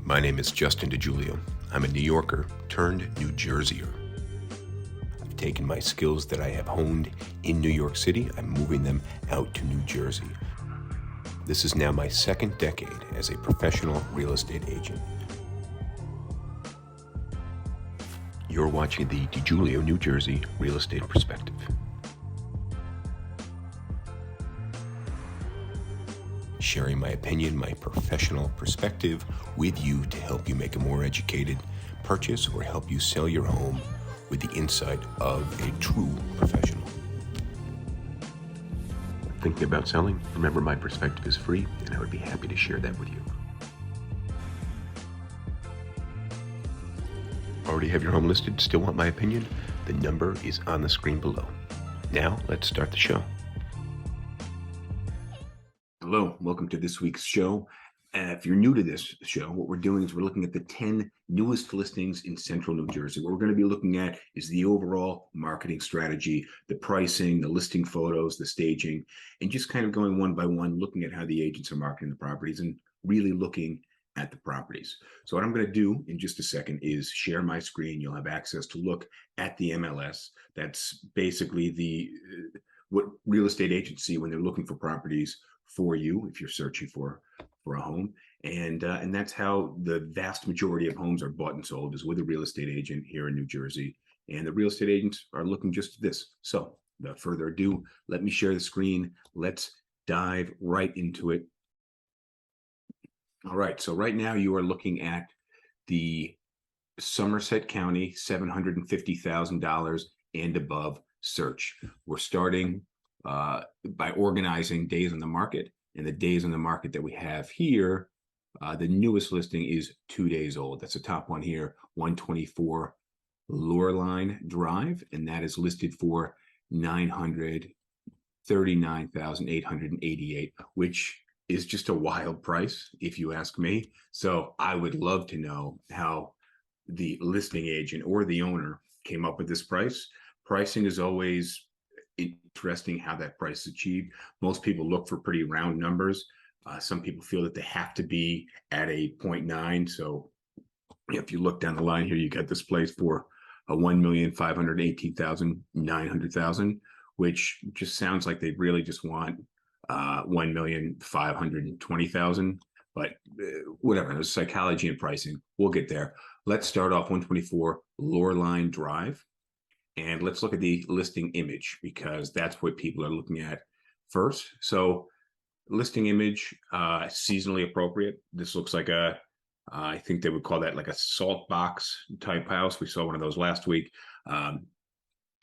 My name is Justin DiGiulio. I'm a New Yorker turned New Jerseyer. I've taken my skills that I have honed in New York City, I'm moving them out to New Jersey. This is now my second decade as a professional real estate agent. You're watching the DiGiulio, New Jersey Real Estate Perspective. Sharing my opinion, my professional perspective with you to help you make a more educated purchase or help you sell your home with the insight of a true professional. Thinking about selling? Remember, my perspective is free, and I would be happy to share that with you. Already have your home listed? Still want my opinion? The number is on the screen below. Now, let's start the show. Hello, welcome to this week's show. If you're new to this show, what we're doing is we're looking at the 10 newest listings in central New Jersey. What we're going to be looking at is the overall marketing strategy, the pricing, the listing photos, the staging, and just kind of going one by one, looking at how the agents are marketing the properties and really looking at the properties. So what I'm going to do in just a second is share my screen. You'll have access to look at the MLS. That's basically what real estate agents see when they're looking for properties for you if you're searching for a home, and that's how the vast majority of homes are bought and sold, is with a real estate agent here in New Jersey, and the real estate agents are looking just at this. So without further ado, let me share the screen. Let's dive right into it. All right, so right now you are looking at the Somerset County $750,000 and above search. We're starting by organizing days on the market, and the days on the market that we have here, the newest listing is 2 days old. That's the top one here, 124 Loreline Drive, and that is listed for $939,888, which is just a wild price, if you ask me. So I would love to know how the listing agent or the owner came up with this price. Pricing is always interesting, how that price is achieved. Most people look for pretty round numbers. Some people feel that they have to be at a 0.9. So if you look down the line here, you got this place for a 1,518,900, which just sounds like they really just want 1,520,000. But whatever, there's psychology in pricing. We'll get there. Let's start off 124 Loreline Drive. And let's look at the listing image, because that's what people are looking at first. So listing image, seasonally appropriate. This looks like I think they would call that like a salt box type house. We saw one of those last week.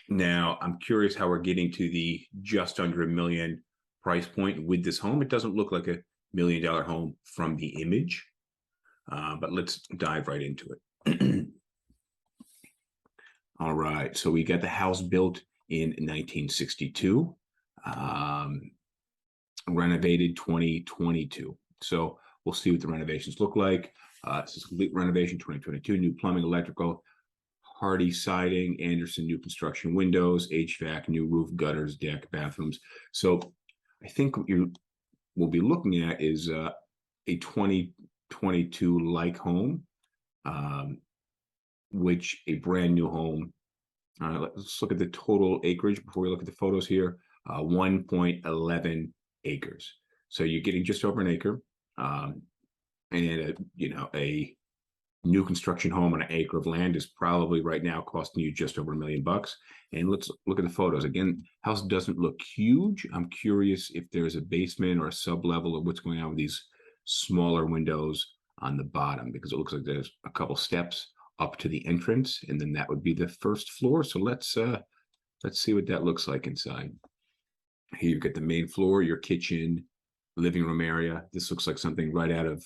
Now, I'm curious how we're getting to the just under $1 million price point with this home. It doesn't look like $1 million home from the image, but let's dive right into it. All right, so we got the house built in 1962, renovated 2022. So we'll see what the renovations look like. This is complete renovation 2022, new plumbing, electrical, Hardy siding, Anderson new construction windows, HVAC, new roof, gutters, deck, bathrooms. So I think what you will be looking at is a 2022 like home, which a brand new home. Let's look at the total acreage before we look at the photos here. 1.11 acres. So you're getting just over an acre, and a new construction home on an acre of land is probably right now costing you just over $1 million. And let's look at the photos again. House doesn't look huge. I'm curious if there's a basement or a sub level, or what's going on with these smaller windows on the bottom, because it looks like there's a couple steps up to the entrance, and then that would be the first floor. So let's see what that looks like inside. Here you've got the main floor, your kitchen, living room area. This looks like something right out of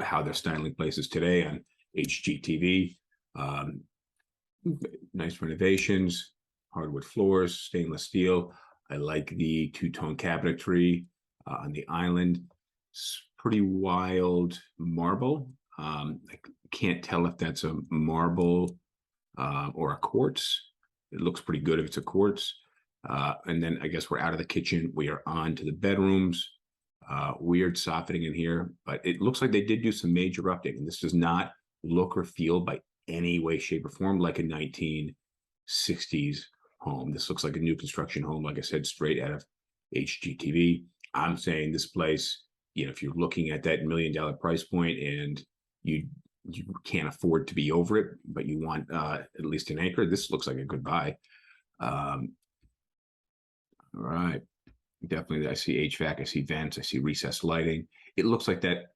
how they're styling places today on HGTV. Nice renovations, hardwood floors, stainless steel. I like the two-tone cabinetry on the island. It's pretty wild marble. I can't tell if that's a marble or a quartz. It looks pretty good if it's a quartz. And then I guess we're out of the kitchen. We are on to the bedrooms. Weird softening in here, but it looks like they did do some major updating. This does not look or feel by any way, shape, or form like a 1960s home. This looks like a new construction home, like I said, straight out of HGTV. I'm saying this place, if you're looking at that $1 million price point and you can't afford to be over it, but you want at least an anchor, this looks like a good buy. All right. Definitely, I see HVAC, I see vents, I see recessed lighting. It looks like that.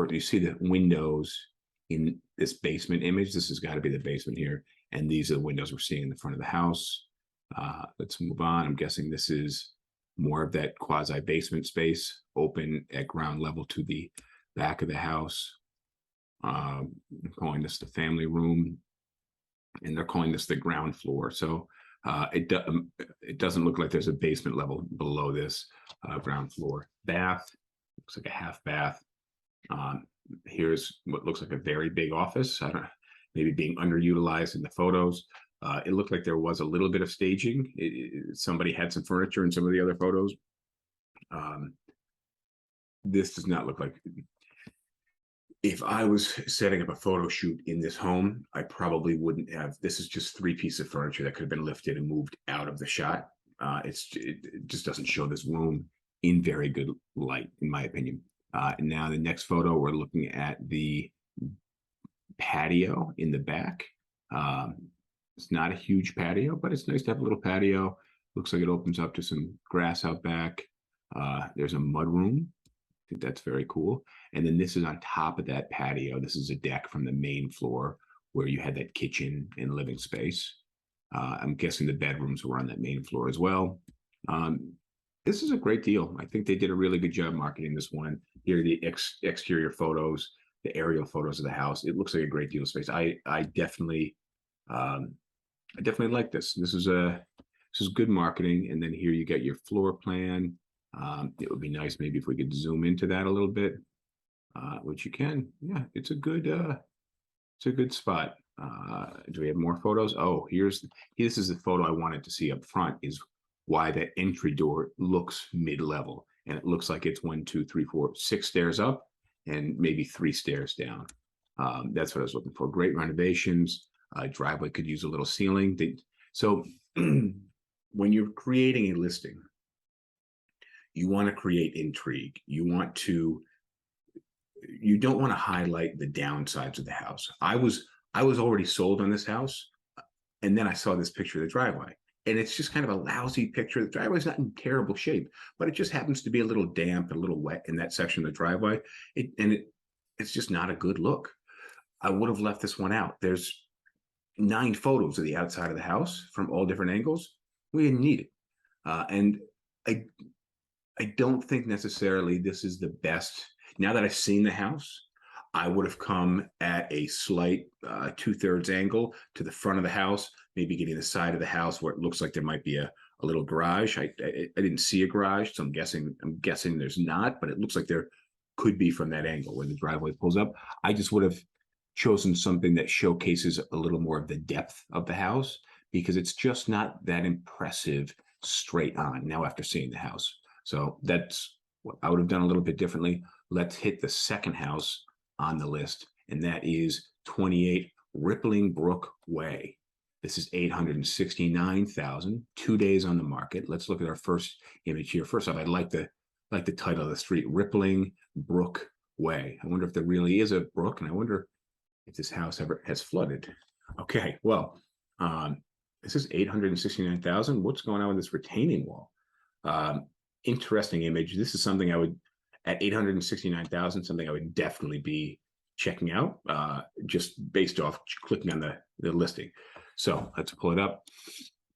You see the windows in this basement image. This has got to be the basement here, and these are the windows we're seeing in the front of the house. Let's move on. I'm guessing this is more of that quasi basement space, open at ground level to the back of the house. I'm calling this the family room, and they're calling this the ground floor. So it doesn't look like there's a basement level below this ground floor. Bath, looks like a half bath. Here's what looks like a very big office. I don't know, maybe being underutilized in the photos. It looked like there was a little bit of staging. Somebody had some furniture in some of the other photos. This does not look like. If I was setting up a photo shoot in this home, I probably wouldn't have. This is just 3 pieces of furniture that could have been lifted and moved out of the shot. It just doesn't show this room in very good light, in my opinion. And now the next photo, we're looking at the patio in the back. It's not a huge patio, but it's nice to have a little patio. Looks like it opens up to some grass out back. There's a mud room. I think that's very cool. And then this is on top of that patio. This is a deck from the main floor where you had that kitchen and living space. I'm guessing the bedrooms were on that main floor as well. This is a great deal. I think they did a really good job marketing this one. Here are the exterior photos, the aerial photos of the house. It looks like a great deal of space. I definitely like this. This is good marketing. And then here you get your floor plan. It would be nice maybe if we could zoom into that a little bit, which you can. Yeah, it's a good spot. Do we have more photos? Oh, this is the photo I wanted to see up front, is why that entry door looks mid-level, and it looks like it's 1, 2, 3, 4, 6 stairs up and maybe 3 stairs down. That's what I was looking for. Great renovations. Driveway could use a little ceiling. So when you're creating a listing, you want to create intrigue. You don't want to highlight the downsides of the house. I was already sold on this house, and then I saw this picture of the driveway, and it's just kind of a lousy picture. The driveway's not in terrible shape, but it just happens to be a little damp and a little wet in that section of the driveway. It's just not a good look. I would have left this one out. There's 9 photos of the outside of the house from all different angles. We didn't need it, and I don't think necessarily this is the best. Now that I've seen the house, I would have come at a slight 2/3 angle to the front of the house, maybe getting the side of the house where it looks like there might be a little garage. I didn't see a garage, so I'm guessing there's not, but it looks like there could be from that angle when the driveway pulls up. I just would have chosen something that showcases a little more of the depth of the house, because it's just not that impressive straight on now after seeing the house. So that's what I would have done a little bit differently. Let's hit the second house on the list, and that is 28 Rippling Brook Way. This is $869,000, 2 days on the market. Let's look at our first image here. First off, I like the title of the street, Rippling Brook Way. I wonder if there really is a brook, and I wonder if this house ever has flooded. Okay, well, this is $869,000. What's going on with this retaining wall? Interesting image. This is something I would, at $869,000, something I would definitely be checking out, just based off clicking on the listing. So let's pull it up.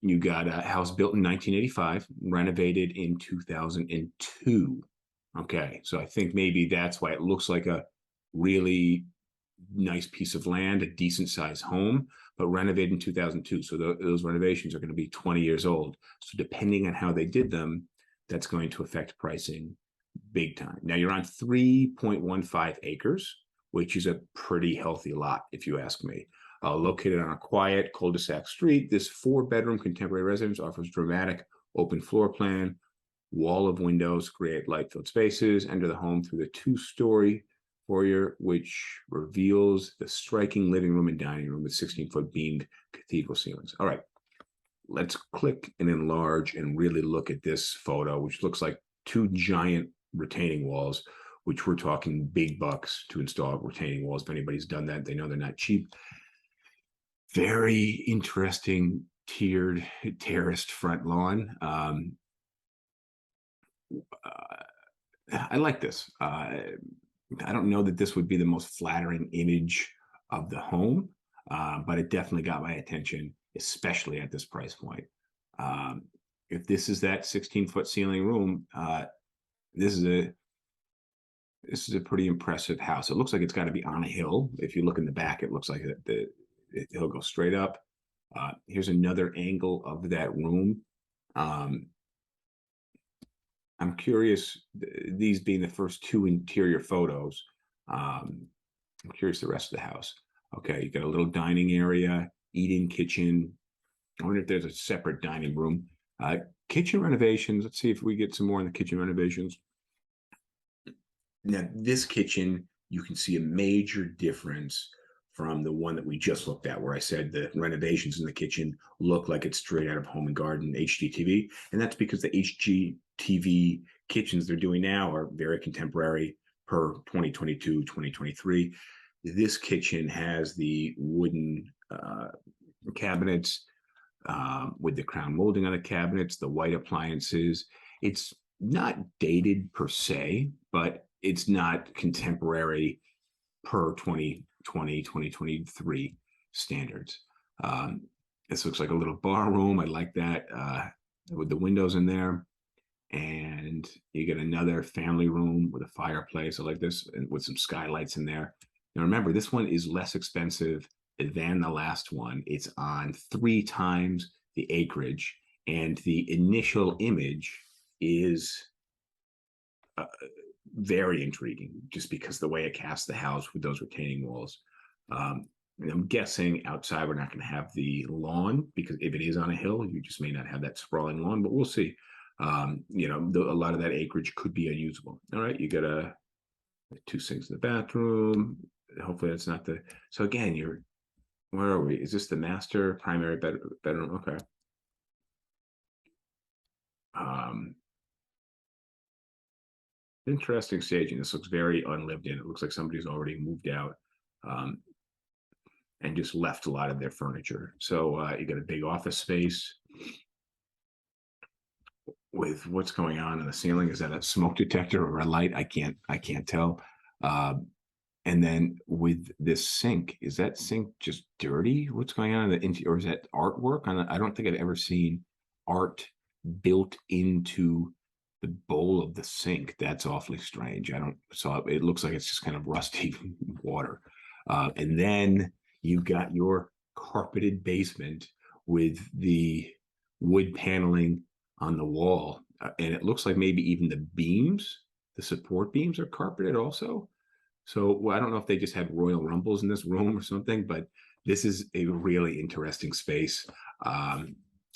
You got a house built in 1985, renovated in 2002. Okay, so I think maybe that's why it looks like a really nice piece of land, a decent sized home, but renovated in 2002. So those renovations are going to be 20 years old. So depending on how they did them, that's going to affect pricing big time. Now you're on 3.15 acres, which is a pretty healthy lot, if you ask me. Located on a quiet cul-de-sac street, this 4-bedroom contemporary residence offers dramatic open floor plan, wall of windows create light-filled spaces. Enter the home through the two-story foyer, which reveals the striking living room and dining room with 16-foot beamed cathedral ceilings. All right, let's click and enlarge and really look at this photo, which looks like two giant retaining walls, which we're talking big bucks to install retaining walls. If anybody's done that, they know they're not cheap. Very interesting tiered terraced front lawn. I like this. I don't know that this would be the most flattering image of the home, but it definitely got my attention, especially at this price point. If this is that 16-foot ceiling room, this is a pretty impressive house. It looks like it's got to be on a hill. If you look in the back, it looks like it'll go straight up. Here's another angle of that room. I'm curious, these being the first two interior photos, I'm curious the rest of the house. Okay, you got a little dining area, eating kitchen. I wonder if there's a separate dining room. Kitchen renovations. Let's see if we get some more on the kitchen renovations. Now, this kitchen, you can see a major difference from the one that we just looked at, where I said the renovations in the kitchen look like it's straight out of Home and Garden HGTV. And that's because the HGTV kitchens they're doing now are very contemporary per 2022, 2023. This kitchen has the wooden cabinets with the crown molding on the cabinets, the white appliances. It's not dated per se, but it's not contemporary per 2020, 2023 standards. This looks like a little bar room. I like that with the windows in there. And you get another family room with a fireplace. I like this, and with some skylights in there. Now remember, this one is less expensive than the last one. It's on 3 times the acreage, and the initial image is very intriguing just because the way it casts the house with those retaining walls. I'm guessing outside we're not going to have the lawn, because if it is on a hill, you just may not have that sprawling lawn, but we'll see. A lot of that acreage could be unusable. All right, you got 2 sinks in the bathroom. Hopefully that's not the, so again, where are we? Is this the master primary bedroom? Okay. Interesting staging. This looks very unlived in. It looks like somebody's already moved out and just left a lot of their furniture. So you got a big office space with what's going on in the ceiling. Is that a smoke detector or a light? I can't tell. And then with this sink, is that sink just dirty? What's going on in the interior? Or is that artwork? I don't think I've ever seen art built into the bowl of the sink. That's awfully strange. It looks like it's just kind of rusty water. And then you've got your carpeted basement with the wood paneling on the wall. And it looks like maybe even the support beams are carpeted also. So I don't know if they just had Royal Rumbles in this room or something, but this is a really interesting space.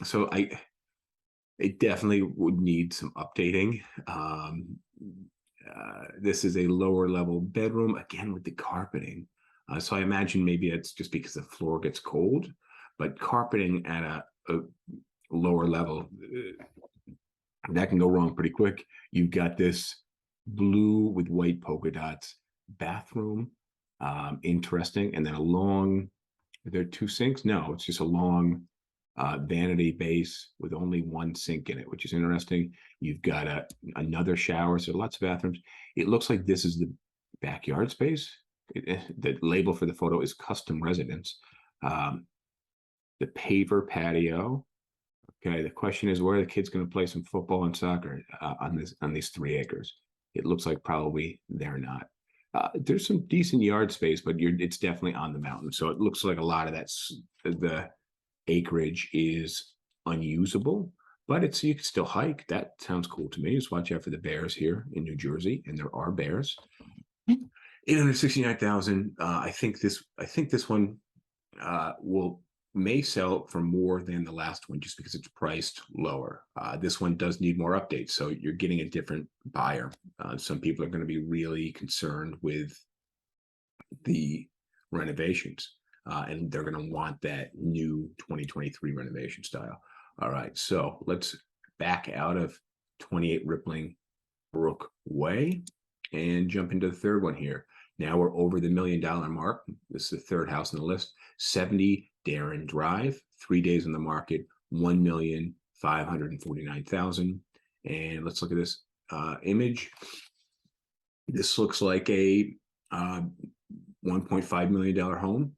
So it definitely would need some updating. This is a lower level bedroom, again with the carpeting. So I imagine maybe it's just because the floor gets cold, but carpeting at a lower level, that can go wrong pretty quick. You've got this blue with white polka dots bathroom, interesting. And then are there 2 sinks? No, it's just a long vanity base with only 1 sink in it, which is interesting. You've got another shower, so lots of bathrooms. It looks like this is the backyard space. The label for the photo is custom residence. The paver patio. Okay, the question is, where are the kids going to play some football and soccer on these 3 acres? It looks like probably they're not. There's some decent yard space, but it's definitely on the mountain. So it looks like a lot of the acreage is unusable, but you can still hike. That sounds cool to me. Just watch out for the bears here in New Jersey, and there are bears. 869,000. I think this one will may sell for more than the last one just because it's priced lower. This one does need more updates, so you're getting a different buyer. Some people are going to be really concerned with the renovations, and they're going to want that new 2023 renovation style. All right, so let's back out of 28 Rippling Brook Way and jump into the third one here. Now we're over the $1 million mark. This is the third house on the list. 70 Darren Drive, 3 days on the market, 1,549,000. And let's look at this image. This looks like a $1.5 million home.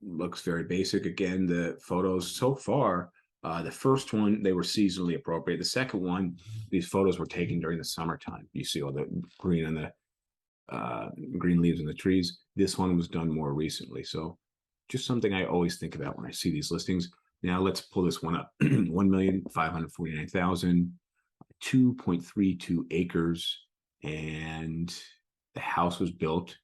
Looks very basic. Again, the photos so far, the first one, they were seasonally appropriate. The second one, these photos were taken during the summertime. You see all the green on the green leaves on the trees. This one was done more recently. So just something I always think about when I see these listings. Now let's pull this one up. 1,549,000, 2.32 acres, and the house was built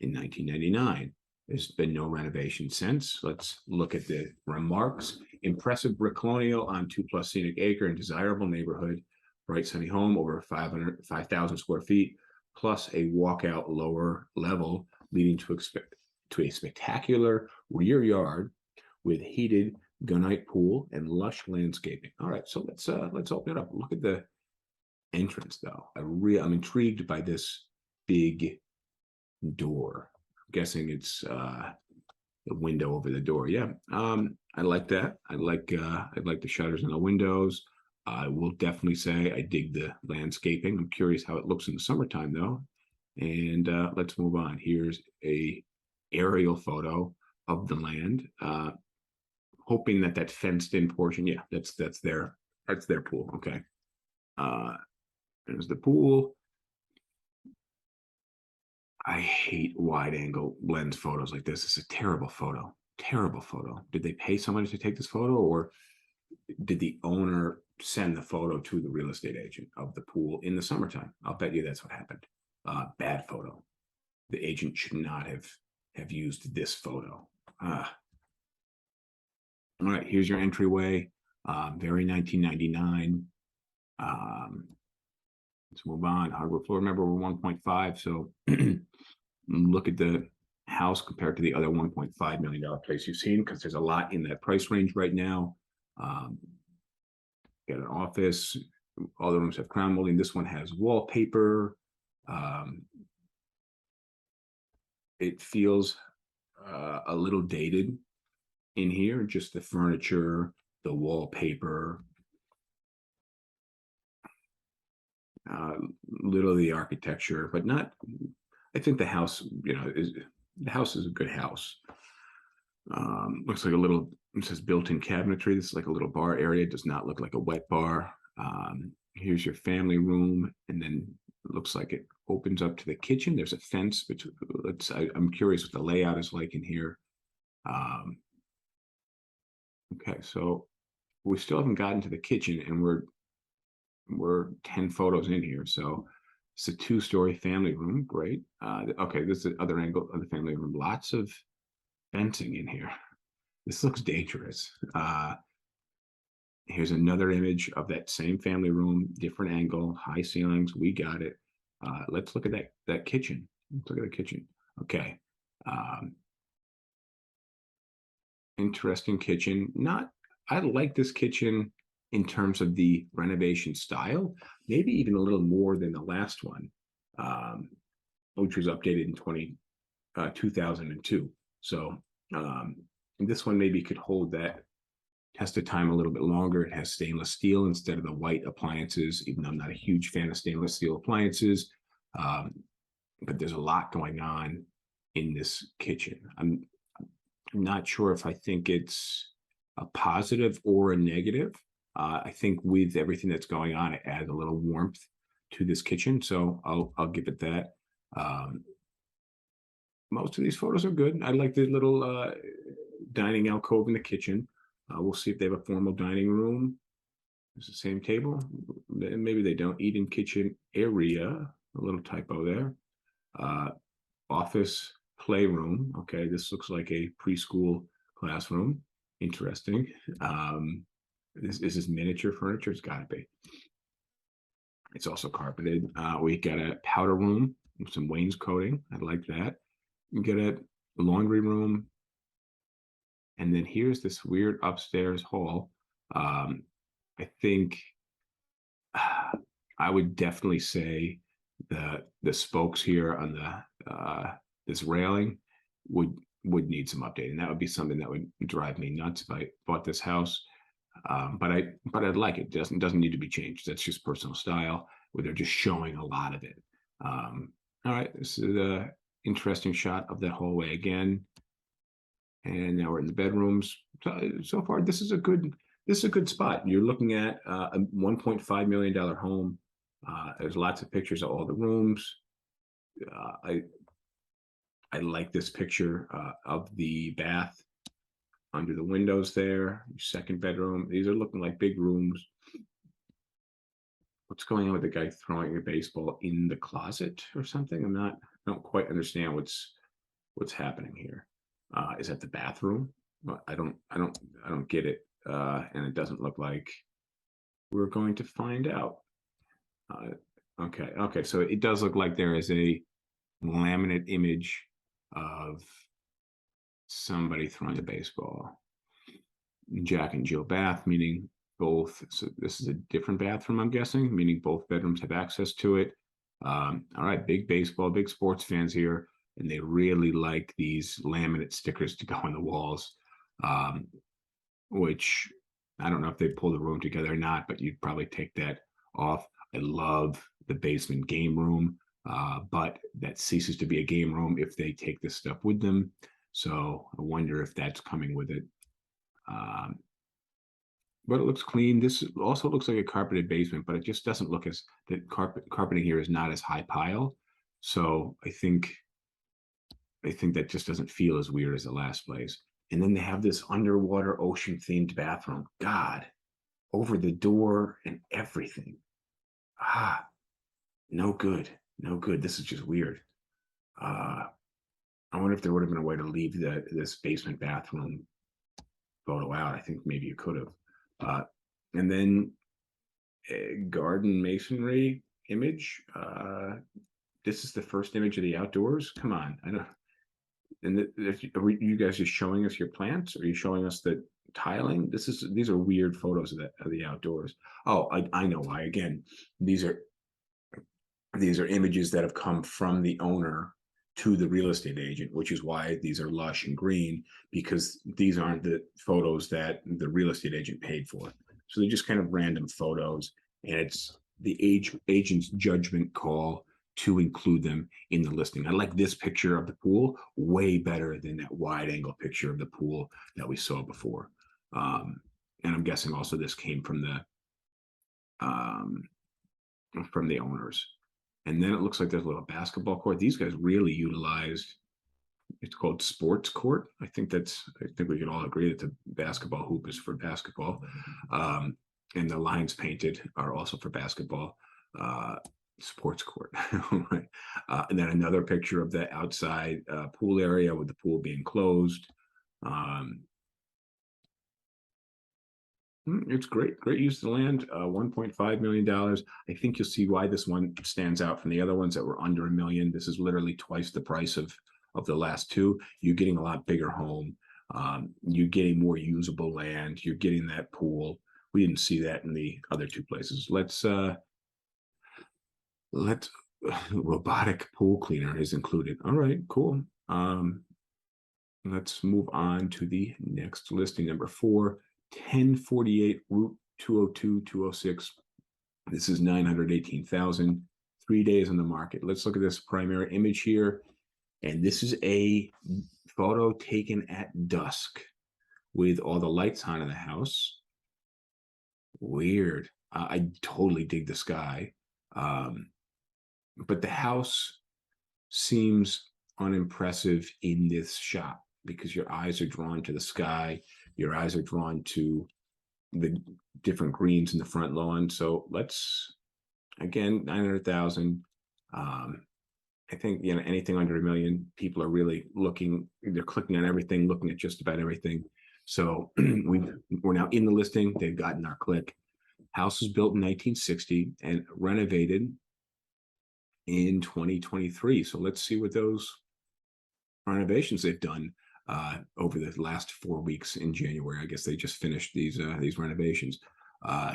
in 1999. There's been no renovation since. Let's look at the remarks. Impressive brick colonial on 2+ scenic acre and desirable neighborhood. Bright sunny home over 5,000 square feet, plus a walkout lower level leading to a spectacular rear yard with heated gunite pool and lush landscaping. All right, so let's open it up. Look at the entrance though. I'm intrigued by this big door. I'm guessing it's the window over the door. Yeah, I like that. I like the shutters and the windows. I will definitely say I dig the landscaping. I'm curious how it looks in the summertime though. And let's move on. Here's a aerial photo of the land. Hoping that fenced in portion. Yeah, that's their pool. Okay. There's the pool. I hate wide angle lens photos like this. It's a terrible photo. Terrible photo. Did they pay somebody to take this photo, or did the owner send the photo to the real estate agent of the pool in the summertime? I'll bet you that's what happened. Bad photo. The agent should not have used this photo. All right, here's your entryway. Very 1999. Let's move on. Hardwood floor. Remember, we're 1.5. So look at the house compared to the other $1.5 million place you've seen, because there's a lot in that price range right now. Got an office. All the rooms have crown molding. This one has wallpaper. It feels a little dated in here. Just the furniture, the wallpaper, little of the architecture, but not. I think the house, the house is a good house. Looks like a little. It says built-in cabinetry. This is like a little bar area. It does not look like a wet bar. Here's your family room, and then it looks like it opens up to the kitchen. There's a fence, which I'm curious what the layout is like in here. Okay, so we still haven't gotten to the kitchen, and we're 10 photos in here. So it's a 2-story family room. Great. Okay, this is the other angle of the family room. Lots of fencing in here. This looks dangerous. Here's another image of that same family room, different angle, high ceilings. We got it. Let's look at that kitchen. Let's look at the kitchen. Okay. Interesting kitchen. I like this kitchen in terms of the renovation style, maybe even a little more than the last one, which was updated in 2002. So this one maybe could hold that test of time a little bit longer. It has stainless steel instead of the white appliances, even though I'm not a huge fan of stainless steel appliances. But there's a lot going on in this kitchen. I'm not sure if I think it's a positive or a negative. I think with everything that's going on, it adds a little warmth to this kitchen. So I'll give it that. Most of these photos are good. I like the little dining alcove in the kitchen. We'll see if they have a formal dining room. It's the same table. Maybe they don't. Eat in kitchen area. A little typo there. Office playroom. Okay, this looks like a preschool classroom. Interesting. This is miniature furniture. It's got to be. It's also carpeted. We got a powder room with some wainscoting. I like that. You get a laundry room, and then here's this weird upstairs hall. Um, I think I would definitely say the spokes here on the this railing would would need some updating. That would be something that would drive me nuts if I bought this house. But I'd like it. Doesn't need to be changed. That's just personal style where they're just showing a lot of it. All right, this is a interesting shot of that hallway again. And now we're in the bedrooms. So far, this is a good spot. You're looking at a $1.5 million home. There's lots of pictures of all the rooms. I like this picture of the bath under the windows there. Second bedroom. These are looking like big rooms. What's going on with the guy throwing a baseball in the closet or something? I don't quite understand what's happening here. Is that the bathroom? Well, I don't get it. And it doesn't look like we're going to find out. Okay. So it does look like there is a laminate image of somebody throwing a baseball. Jack and Jill bath, meaning both. So this is a different bathroom, I'm guessing, meaning both bedrooms have access to it. All right, big baseball, big sports fans here, and they really like these laminate stickers to go on the walls, which I don't know if they pull the room together or not, but you'd probably take that off. I love the basement game room, but that ceases to be a game room if they take this stuff with them. So I wonder if that's coming with it. But it looks clean. This also looks like a carpeted basement, but it just doesn't look as the carpeting here is not as high pile. So I think that just doesn't feel as weird as the last place. And then they have this underwater ocean themed bathroom. God, over the door and everything. No good. No good. This is just weird. I wonder if there would have been a way to leave this basement bathroom photo out. I think maybe you could have. And then a garden masonry image. This is the first image of the outdoors. Come on, I don't. And are you guys just showing us your plants? Or are you showing us the tiling? These are weird photos of the outdoors. Oh, I know why. Again, these are images that have come from the owner to the real estate agent, which is why these are lush and green, because these aren't the photos that the real estate agent paid for. So they're just kind of random photos, and it's the agent's judgment call to include them in the listing. I like this picture of the pool way better than that wide angle picture of the pool that we saw before. And I'm guessing also this came from the owners. And then it looks like there's a little basketball court. These guys really utilized, it's called sports court. I think we can all agree that the basketball hoop is for basketball. And the lines painted are also for basketball. Sports court. Right. And then another picture of the outside pool area with the pool being closed. It's great use of the land. $1.5 million. I think you'll see why this one stands out from the other ones that were under $1 million. This is literally twice the price of the last two. You're getting a lot bigger home. You're getting more usable land. You're getting that pool. We didn't see that in the other two places. Let's robotic pool cleaner is included. All right, cool. Let's move on to the next listing, number 4. 1048 Route 202-206. This is 918,000. 3 days on the market. Let's look at this primary image here. And this is a photo taken at dusk with all the lights on in the house. Weird. I totally dig the sky. But the house seems unimpressive in this shot because your eyes are drawn to the sky. Your eyes are drawn to the different greens in the front lawn. So let's, again, 900,000. I think, anything under $1 million, people are really looking, they're clicking on everything, looking at just about everything. So we're now in the listing. They've gotten our click. House was built in 1960 and renovated in 2023. So let's see what those renovations they've done over the last 4 weeks in January. I guess they just finished these renovations.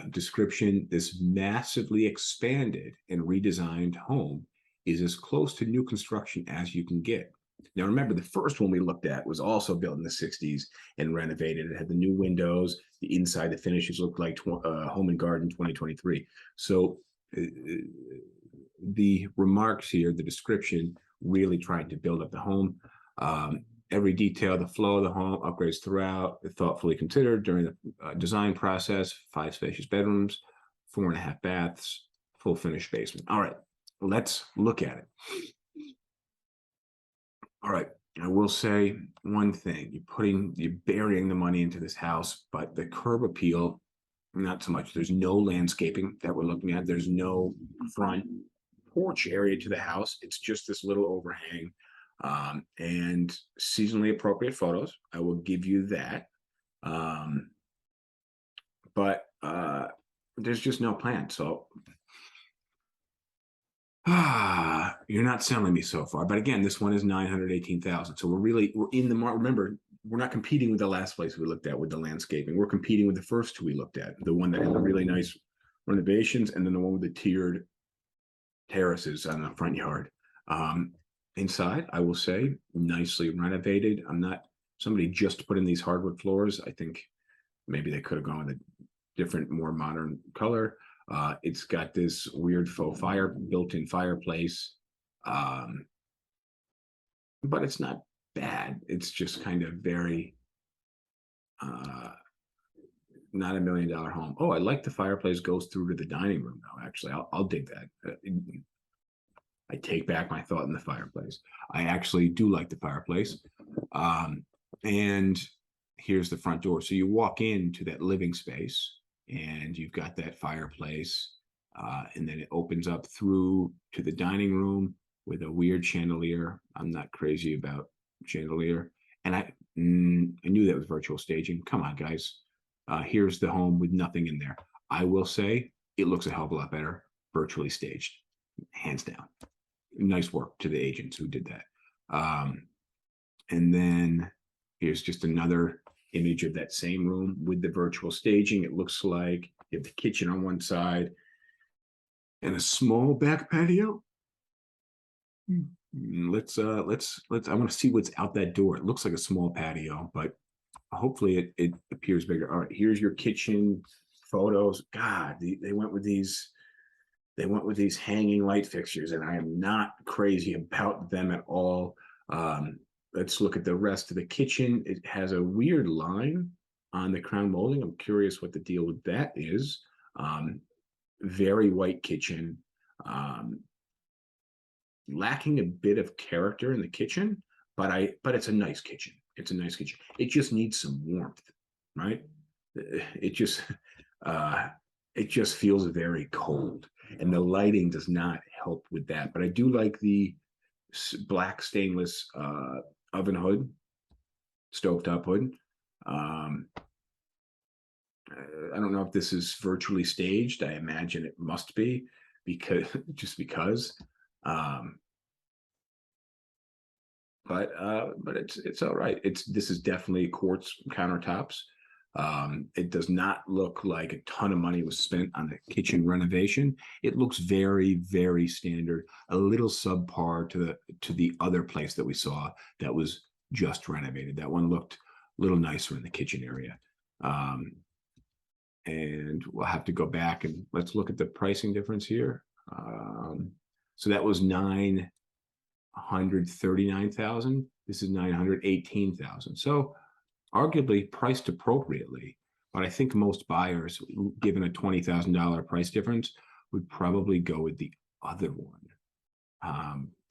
Description: this massively expanded and redesigned home is as close to new construction as you can get. Now, remember, the first one we looked at was also built in the 60s and renovated. It had the new windows, the inside, the finishes looked like Home and Garden 2023. So the remarks here, the description, really tried to build up the home. Every detail, the flow of the home, upgrades throughout, thoughtfully considered during the design process. 5 spacious bedrooms, 4.5 baths, full finished basement. All right, let's look at it. All right, I will say one thing: you're burying the money into this house, but the curb appeal, not so much. There's no landscaping that we're looking at. There's no front porch area to the house. It's just this little overhang. And seasonally appropriate photos. I will give you that. But there's just no plan. So you're not selling me so far. But again, this one is 918,000. So we're in the market. Remember, we're not competing with the last place we looked at with the landscaping. We're competing with the first two we looked at, the one that had the really nice renovations, and then the one with the tiered terraces on the front yard. Inside, I will say, nicely renovated. I'm not somebody just put in these hardwood floors. I think maybe they could have gone with a different, more modern color. It's got this weird faux built-in fireplace, but it's not bad. It's just kind of very not $1 million home. Oh, I like the fireplace goes through to the dining room though. Actually, I'll dig that. I take back my thought in the fireplace. I actually do like the fireplace. And here's the front door. So you walk into that living space and you've got that fireplace. And then it opens up through to the dining room with a weird chandelier. I'm not crazy about chandelier. And I knew that was virtual staging. Come on, guys. Here's the home with nothing in there. I will say it looks a hell of a lot better virtually staged, hands down. Nice work to the agents who did that. And then here's just another image of that same room with the virtual staging. It looks like you have the kitchen on one side and a small back patio. Let's I want to see what's out that door. It looks like a small patio, but hopefully it appears bigger. All right, here's your kitchen photos. God, they went with these hanging light fixtures, and I am not crazy about them at all. Let's look at the rest of the kitchen. It has a weird line on the crown molding. I'm curious what the deal with that is. Very white kitchen. Lacking a bit of character in the kitchen, but it's a nice kitchen. It's a nice kitchen. It just needs some warmth, right? It just feels very cold, and the lighting does not help with that. But I do like the black stainless oven hood, stovetop hood. I don't know if this is virtually staged. I imagine it must be because. But it's all right. This is definitely quartz countertops. It does not look like a ton of money was spent on the kitchen renovation. It looks very, very standard, a little subpar to the other place that we saw that was just renovated. That one looked a little nicer in the kitchen area. And we'll have to go back and let's look at the pricing difference here. So that was 939,000. This is 918,000. So arguably priced appropriately, but I think most buyers, given a $20,000 price difference, would probably go with the other one.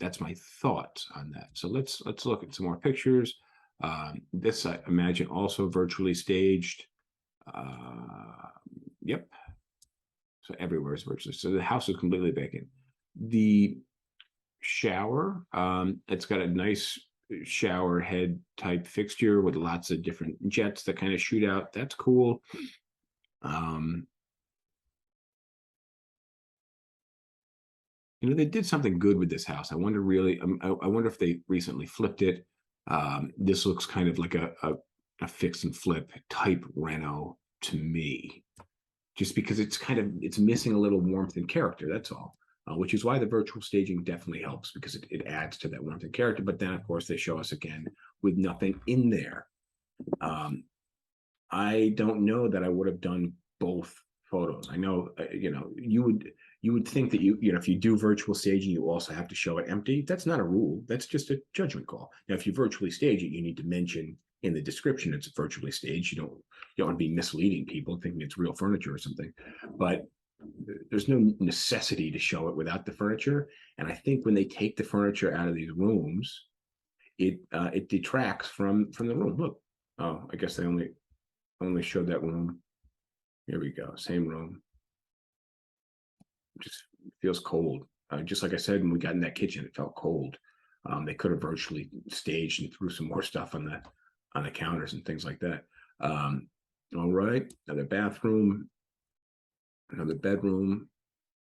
That's my thoughts on that. So let's look at some more pictures. This, I imagine, also virtually staged. Yep. So everywhere is virtually. So the house is completely vacant. The shower. It's got a nice shower head type fixture with lots of different jets that kind of shoot out. That's cool. Um, they did something good with this house. I wonder really, I wonder if they recently flipped it. This looks kind of like a fix and flip type reno to me, just because it's missing a little warmth and character. That's all. Which is why the virtual staging definitely helps, because it adds to that warmth and character. But then, of course, they show us again with nothing in there. I don't know that I would have done both photos. I know, you would think that if you do virtual staging, you also have to show it empty. That's not a rule. That's just a judgment call. Now, if you virtually stage it, you need to mention in the description it's virtually staged. You don't want to be misleading people thinking it's real furniture or something. But there's no necessity to show it without the furniture. And I think when they take the furniture out of these rooms, it detracts from the room. Look, oh, I guess they only showed that room. Here we go, same room. Just feels cold. Just like I said, when we got in that kitchen, it felt cold. They could have virtually staged and threw some more stuff on the counters and things like that. All right, another bathroom, another bedroom,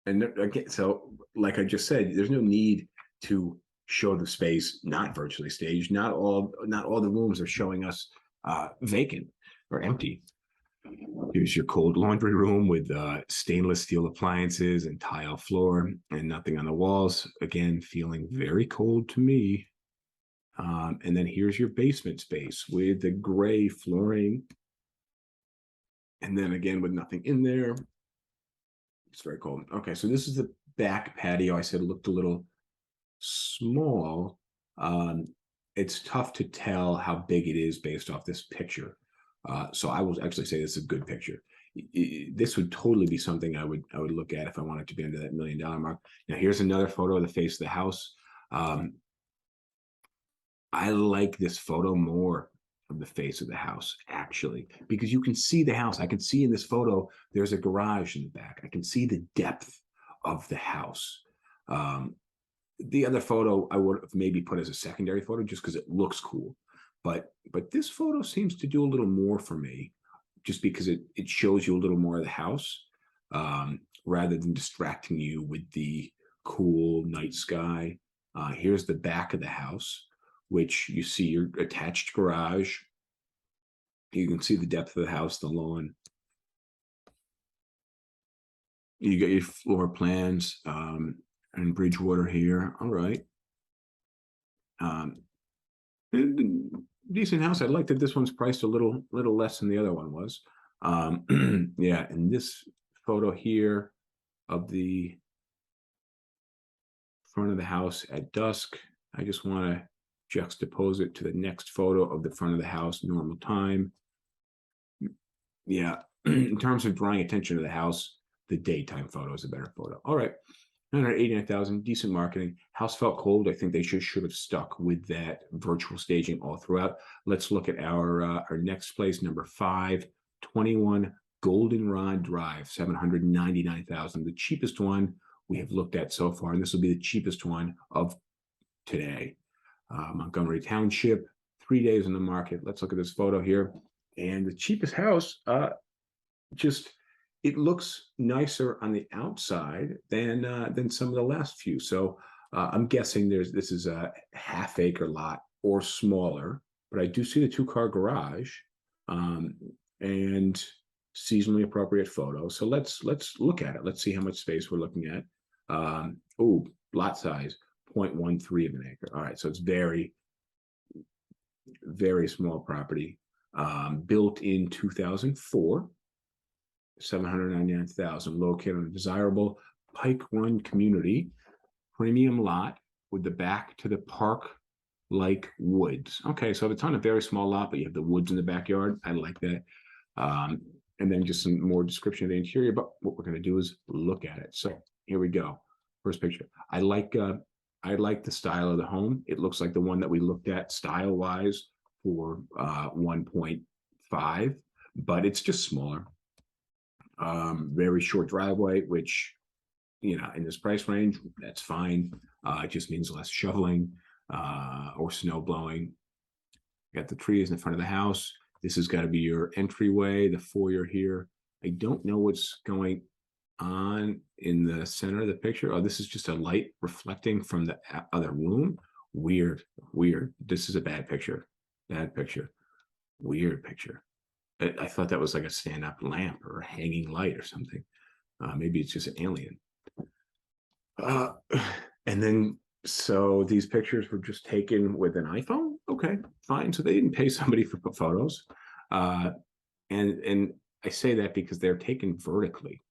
and again, so like I just said, there's no need to show the space not virtually staged. Not all the rooms are showing us vacant or empty. Here's your cold laundry room with stainless steel appliances and tile floor and nothing on the walls. Again, feeling very cold to me. And then here's your basement space with the gray flooring. And then again, with nothing in there. It's very cold. Okay, so this is the back patio. I said it looked a little small. It's tough to tell how big it is based off this picture. So I will actually say this is a good picture. This would totally be something I would look at if I wanted to be under that $1 million mark. Now here's another photo of the face of the house. I like this photo more of the face of the house, actually, because you can see the house. I can see in this photo there's a garage in the back. I can see the depth of the house. The other photo I would have maybe put as a secondary photo just because it looks cool. But this photo seems to do a little more for me, just because it shows you a little more of the house, rather than distracting you with the cool night sky. Here's the back of the house, which you see your attached garage. You can see the depth of the house, the lawn. You got your floor plans, and Bridgewater here. All right. Decent house. I like that this one's priced a little less than the other one was. Yeah, and this photo here of the front of the house at dusk, I just want to juxtapose it to the next photo of the front of the house, normal time. Yeah, in terms of drawing attention to the house, the daytime photo is a better photo. All right, 989,000, decent marketing. House felt cold. I think they should have stuck with that virtual staging all throughout. Let's look at our next place, number 5, 21 Goldenrod Drive, 799,000, the cheapest one we have looked at so far, and this will be the cheapest one of today. Montgomery Township, 3 days in the market. Let's look at this photo here, and the cheapest house. It looks nicer on the outside than some of the last few. So I'm guessing this is a half-acre lot or smaller, but I do see the 2-car garage, and seasonally appropriate photo. So let's look at it. Let's see how much space we're looking at. Lot size 0.13 of an acre. All right, so it's very, very small property. Built in 2004. 799,000, located on a desirable Pike Run community, premium lot with the back to the park-like woods. Okay, so it's on a very small lot, but you have the woods in the backyard. I like that. And then just some more description of the interior. But what we're going to do is look at it. So here we go. First picture. I like the style of the home. It looks like the one that we looked at style-wise for 1.5, but it's just smaller. Very short driveway, which, in this price range, that's fine. It just means less shoveling or snow blowing. Got the trees in front of the house. This has got to be your entryway, the foyer here. I don't know what's going on in the center of the picture. Oh, this is just a light reflecting from the other room. Weird, weird. This is a bad picture. Bad picture. Weird picture. I thought that was like a stand-up lamp or a hanging light or something. Maybe it's just an alien. And then, so these pictures were just taken with an iPhone. Okay, fine. So they didn't pay somebody for photos. And I say that because they're taken vertically.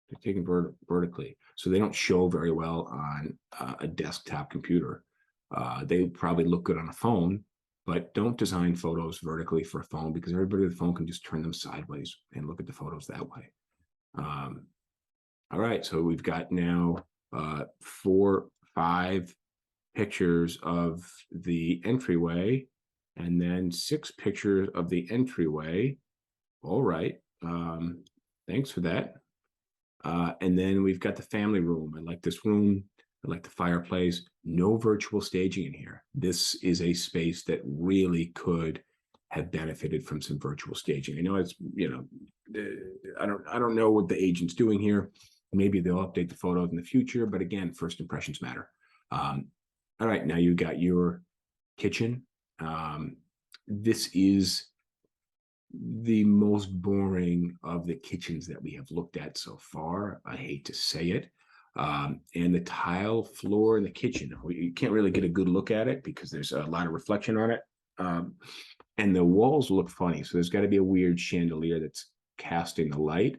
They're taken vertically, so they don't show very well on a desktop computer. They probably look good on a phone, but don't design photos vertically for a phone, because everybody with a phone can just turn them sideways and look at the photos that way. All right, so we've got now 4, 5 pictures of the entryway, and then 6 pictures of the entryway. All right, thanks for that. And then we've got the family room. I like this room. I like the fireplace. No virtual staging in here. This is a space that really could have benefited from some virtual staging. I know it's, I don't know what the agent's doing here. Maybe they'll update the photos in the future, but again, first impressions matter. All right, now you got your kitchen. This is the most boring of the kitchens that we have looked at so far. I hate to say it. And the tile floor in the kitchen, you can't really get a good look at it because there's a lot of reflection on it. And the walls look funny. So there's got to be a weird chandelier that's casting the light.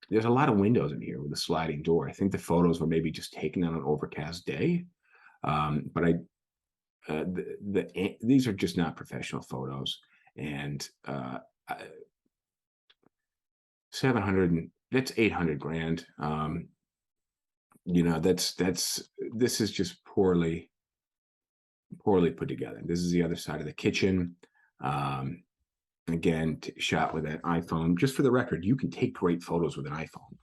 There's a lot of windows in here with a sliding door. I think the photos were maybe just taken on an overcast day. But these are just not professional photos. And 700, that's 800 grand. This is just poorly put together. This is the other side of the kitchen. Again, shot with an iPhone. Just for the record, you can take great photos with an iPhone.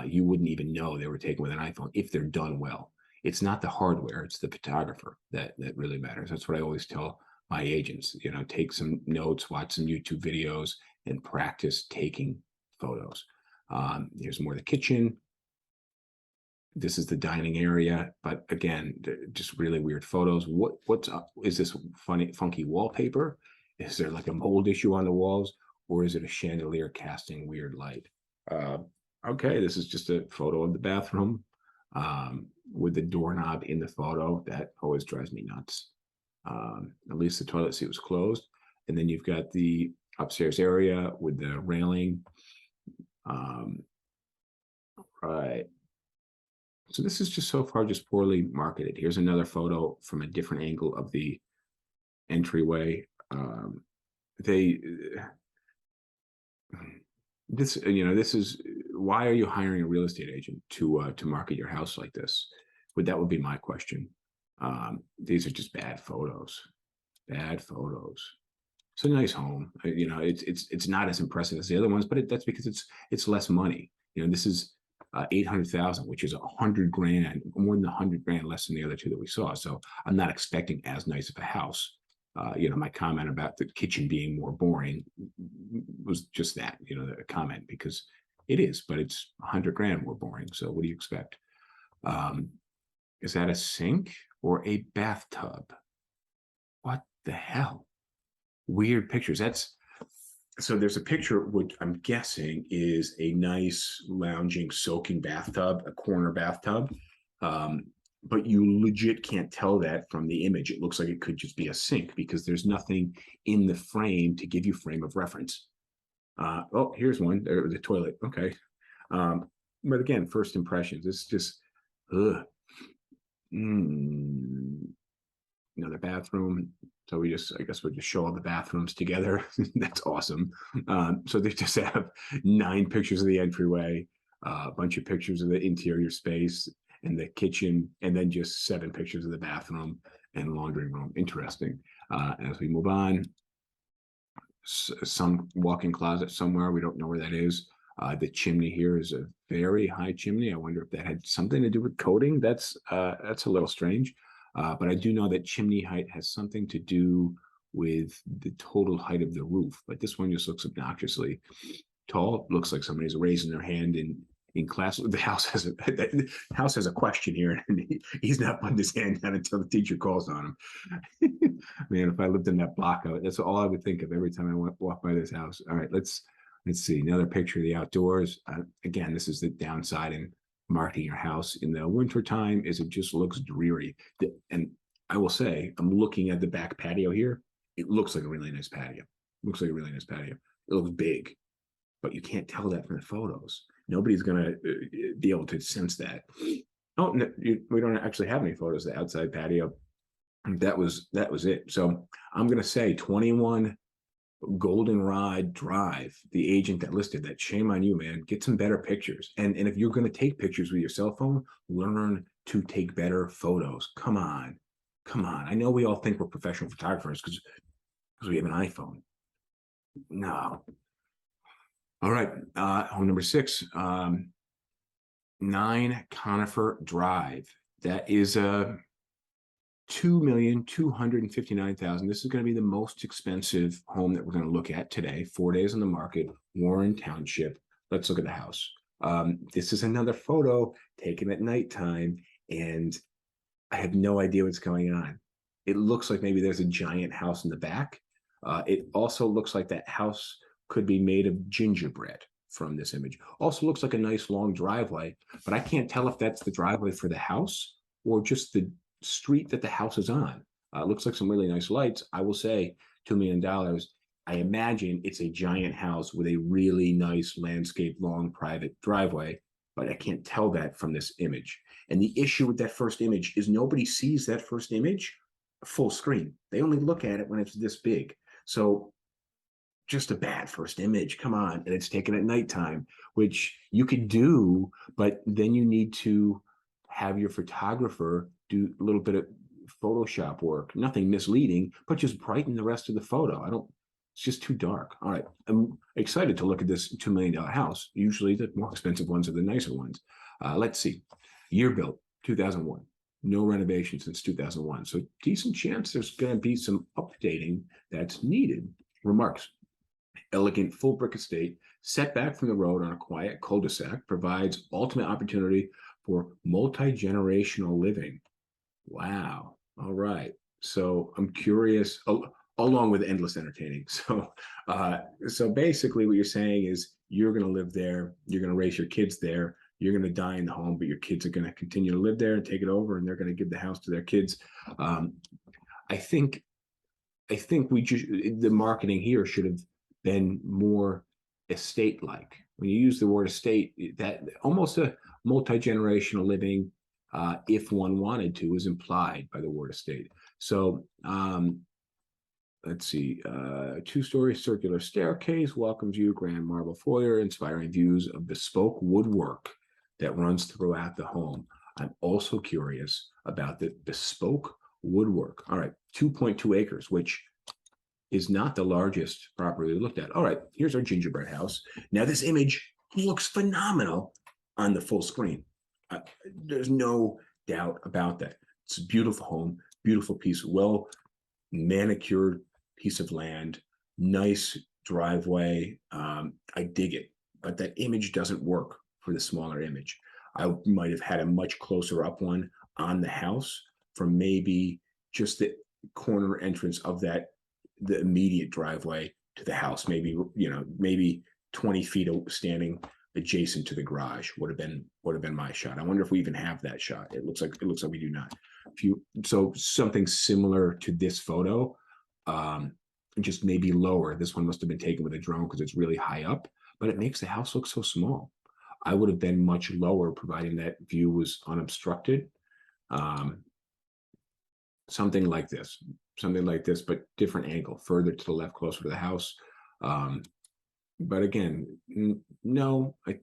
You wouldn't even know they were taken with an iPhone if they're done well. It's not the hardware, it's the photographer that really matters. That's what I always tell my agents. Take some notes, watch some YouTube videos, and practice taking photos. Here's more of the kitchen. This is the dining area, but again, just really weird photos. What's up? Is this funky wallpaper? Is there like a mold issue on the walls, or is it a chandelier casting weird light? Okay, this is just a photo of the bathroom with the doorknob in the photo. That always drives me nuts. At least the toilet seat was closed. And then you've got the upstairs area with the railing. Right. So this is just so far just poorly marketed. Here's another photo from a different angle of the entryway. This is, why are you hiring a real estate agent to market your house like this? That would be my question. These are just bad photos. Bad photos. It's a nice home. It's not as impressive as the other ones, but that's because it's less money. This is 800,000, which is 100 grand, more than 100 grand less than the other two that we saw. So I'm not expecting as nice of a house. My comment about the kitchen being more boring was just that, the comment, because it is, but it's 100 grand more boring. So what do you expect? Is that a sink or a bathtub? What the hell? Weird pictures. So there's a picture, which I'm guessing is a nice lounging soaking bathtub, a corner bathtub. But you legit can't tell that from the image. It looks like it could just be a sink because there's nothing in the frame to give you frame of reference. Oh, here's one. There was a toilet. Okay. But again, first impressions. It's just, ugh. Another bathroom. So I guess we'll just show all the bathrooms together. That's awesome. So they just have 9 pictures of the entryway, a bunch of pictures of the interior space and the kitchen, and then just 7 pictures of the bathroom and laundry room. Interesting. As we move on, some walk-in closet somewhere. We don't know where that is. The chimney here is a very high chimney. I wonder if that had something to do with coating. That's a little strange. But I do know that chimney height has something to do with the total height of the roof. But this one just looks obnoxiously tall. Looks like somebody's raising their hand in class. The house has a question here, and he's not putting his hand down until the teacher calls on him. Man, if I lived in that block, that's all I would think of every time I walk by this house. All right, let's see another picture of the outdoors. Again, this is the downside in marketing your house in the wintertime, is it just looks dreary. And I will say, I'm looking at the back patio here. It looks like a really nice patio. Looks like a really nice patio. It looks big, but you can't tell that from the photos. Nobody's going to be able to sense that. Oh, no, we don't actually have any photos of the outside patio. That was it. So I'm going to say 21 Goldenrod Drive, the agent that listed that. Shame on you, man. Get some better pictures. And if you're going to take pictures with your cell phone, learn to take better photos. Come on. I know we all think we're professional photographers because we have an iPhone. No. All right. Home number 6, 9 Conifer Drive. That is a $2,259,000. This is going to be the most expensive home that we're going to look at today. 4 days on the market, Warren Township. Let's look at the house. This is another photo taken at nighttime, and I have no idea what's going on. It looks like maybe there's a giant house in the back. It also looks like that house could be made of gingerbread from this image. Also looks like a nice long driveway, but I can't tell if that's the driveway for the house or just the street that the house is on. It looks like some really nice lights. I will say $2 million. I imagine it's a giant house with a really nice landscape, long private driveway, but I can't tell that from this image. And the issue with that first image is nobody sees that first image full screen. They only look at it when it's this big. So just a bad first image. Come on. And it's taken at nighttime, which you could do, but then you need to have your photographer do a little bit of Photoshop work. Nothing misleading, but just brighten the rest of the photo. It's just too dark. All right. I'm excited to look at this $2 million house. Usually the more expensive ones are the nicer ones. Let's see. Year built, 2001. No renovation since 2001. So decent chance there's going to be some updating that's needed. Remarks. Elegant full brick estate, set back from the road on a quiet cul-de-sac, provides ultimate opportunity for multi-generational living. Wow. All right. So I'm curious, along with endless entertaining. So basically what you're saying is you're going to live there, you're going to raise your kids there, you're going to die in the home, but your kids are going to continue to live there and take it over, and they're going to give the house to their kids. I think the marketing here should have been more estate-like. When you use the word estate, that almost a multi-generational living, if one wanted to, is implied by the word estate. So let's see, 2-story circular staircase welcomes you, grand marble foyer, inspiring views of bespoke woodwork that runs throughout the home. I'm also curious about the bespoke woodwork. All right, 2.2 acres, which is not the largest property we looked at. All right, here's our gingerbread house. Now this image looks phenomenal on the full screen. There's no doubt about that. It's a beautiful home, beautiful piece, well manicured piece of land, nice driveway. I dig it, but that image doesn't work for the smaller image. I might have had a much closer up one on the house from maybe just the corner entrance of the immediate driveway to the house. Maybe 20 feet standing adjacent to the garage would have been my shot. I wonder if we even have that shot. It looks like we do not. So something similar to this photo, just maybe lower. This one must have been taken with a drone because it's really high up, but it makes the house look so small. I would have been much lower, providing that view was unobstructed. Something like this, but different angle, further to the left, closer to the house. But again, no, for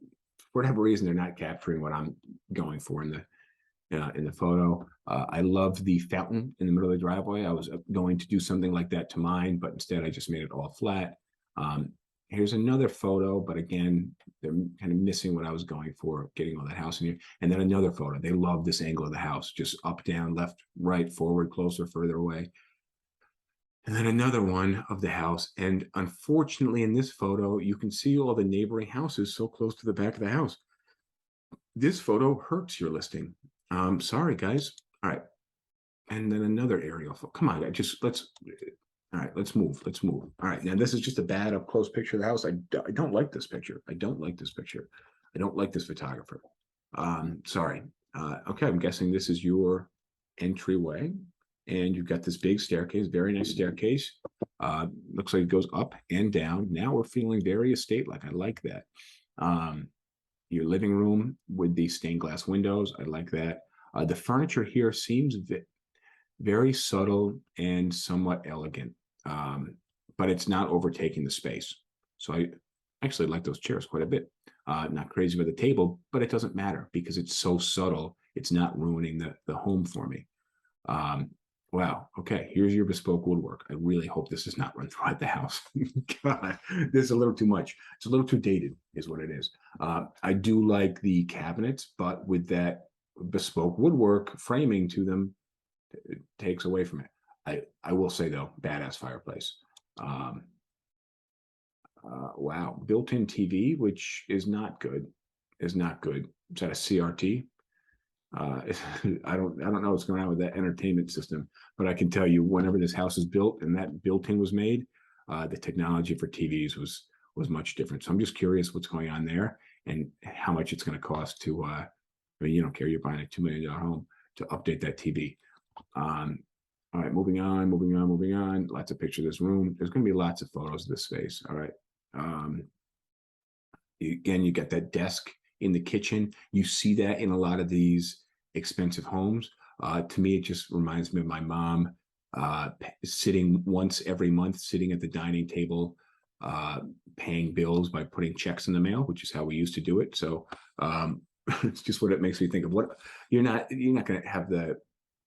whatever reason, they're not capturing what I'm going for in the photo. I love the fountain in the middle of the driveway. I was going to do something like that to mine, but instead I just made it all flat. Here's another photo, but again, they're kind of missing what I was going for, getting all that house in here. And then another photo. They love this angle of the house, just up, down, left, right, forward, closer, further away. And then another one of the house. And unfortunately, in this photo, you can see all the neighboring houses so close to the back of the house. This photo hurts your listing. Sorry, guys. All right. And then another aerial photo. Come on, all right, let's move. Let's move. All right. Now, this is just a bad up close picture of the house. I don't like this picture. I don't like this picture. I don't like this photographer. Sorry. Okay. I'm guessing this is your entryway. And you've got this big staircase, very nice staircase. Looks like it goes up and down. Now we're feeling very estate-like. I like that. Your living room with the stained glass windows. I like that. The furniture here seems very subtle and somewhat elegant, but it's not overtaking the space. So I actually like those chairs quite a bit. Not crazy about the table, but it doesn't matter because it's so subtle. It's not ruining the home for me. Wow. Okay. Here's your bespoke woodwork. I really hope this is not run throughout the house. God, this is a little too much. It's a little too dated, is what it is. I do like the cabinets, but with that bespoke woodwork framing to them, it takes away from it. I will say though, badass fireplace. Wow. Built-in TV, which is not good. Is not good. Is that a CRT? I don't know what's going on with that entertainment system, but I can tell you, whenever this house is built and that built-in was made, the technology for TVs was much different. So I'm just curious what's going on there and how much it's going to cost to. I mean, you don't care. You're buying a $2 million home to update that TV. All right, moving on. Lots of pictures of this room. There's going to be lots of photos of this space. All right. Again, you got that desk in the kitchen. You see that in a lot of these expensive homes. To me, it just reminds me of my mom sitting once every month, sitting at the dining table, paying bills by putting checks in the mail, which is how we used to do it. So it's just what it makes me think of. What you're not going to have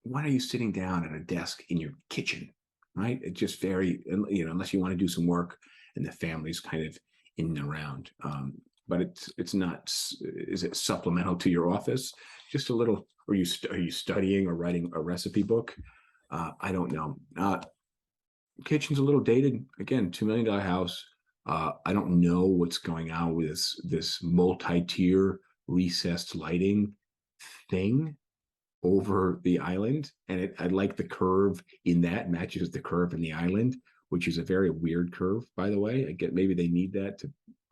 why are you sitting down at a desk in your kitchen, right? It's just very, unless you want to do some work and the family's kind of in and around. But it's not. Is it supplemental to your office? Just a little. Are you studying or writing a recipe book? I don't know. Kitchen's a little dated. Again, $2 million house. I don't know what's going on with this multi-tier recessed lighting thing over the island, and I like the curve in that matches the curve in the island, which is a very weird curve, by the way. I get maybe they need that to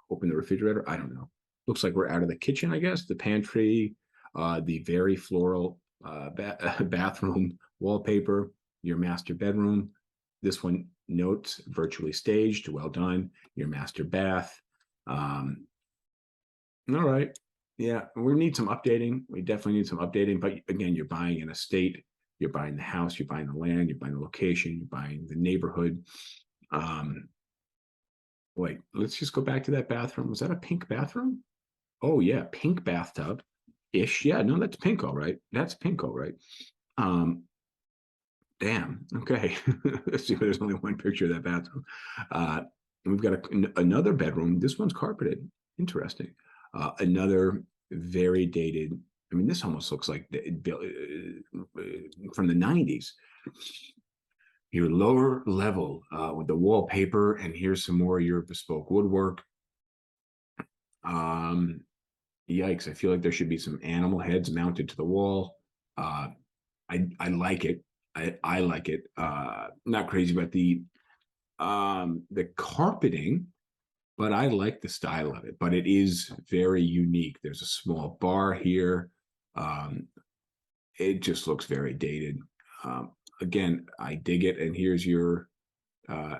open the refrigerator. I don't know. Looks like we're out of the kitchen, I guess. The pantry, the very floral bathroom wallpaper, your master bedroom. This one notes virtually staged. Well done. Your master bath. All right. Yeah, we need some updating. We definitely need some updating. But again, you're buying an estate. You're buying the house. You're buying the land. You're buying the location. You're buying the neighborhood. Wait, let's just go back to that bathroom. Was that a pink bathroom? Oh yeah, pink bathtub ish. Yeah, no, that's pink, all right. That's pink, all right. Damn. Okay. Let's see. There's only one picture of that bathroom. And we've got another bedroom. This one's carpeted. Interesting. Another very dated. I mean, this almost looks like from the 90s. Your lower level with the wallpaper, and here's some more of your bespoke woodwork. Yikes, I feel like there should be some animal heads mounted to the wall. I like it. I like it. Not crazy about the carpeting, but I like the style of it. But it is very unique. There's a small bar here. It just looks very dated. Again, I dig it. And here's your, I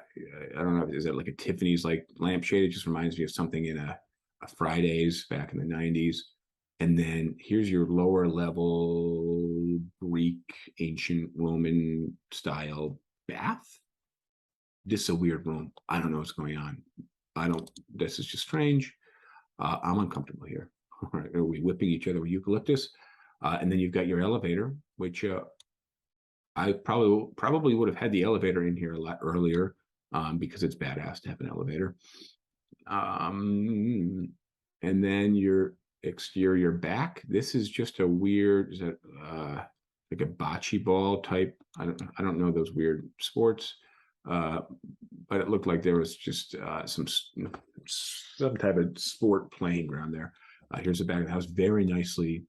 don't know, is that like a Tiffany's like lampshade? It just reminds me of something in a Fridays back in the 90s. And then here's your lower level Greek, ancient Roman style bath. This is a weird room. I don't know what's going on. This is just strange. I'm uncomfortable here. All right, are we whipping each other with eucalyptus? And then you've got your elevator, which I probably would have had the elevator in here a lot earlier because it's badass to have an elevator. And then your exterior back. This is just a weird, is that like a bocce ball type? I don't know those weird sports, uh, but it looked like there was just some type of sport playing ground there. Here's the back of the house, very nicely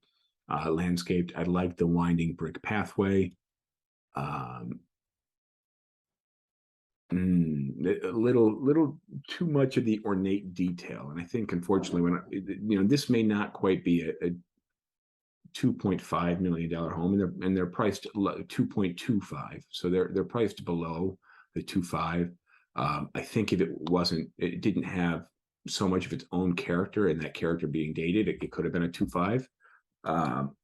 landscaped. I like the winding brick pathway. Um, a little too much of the ornate detail, and I think unfortunately, this may not quite be a $2.5 million home, and they're priced 2.25, so they're priced below the 2.5. I think if it didn't have so much of its own character, and that character being dated, it could have been a 2.5. Um,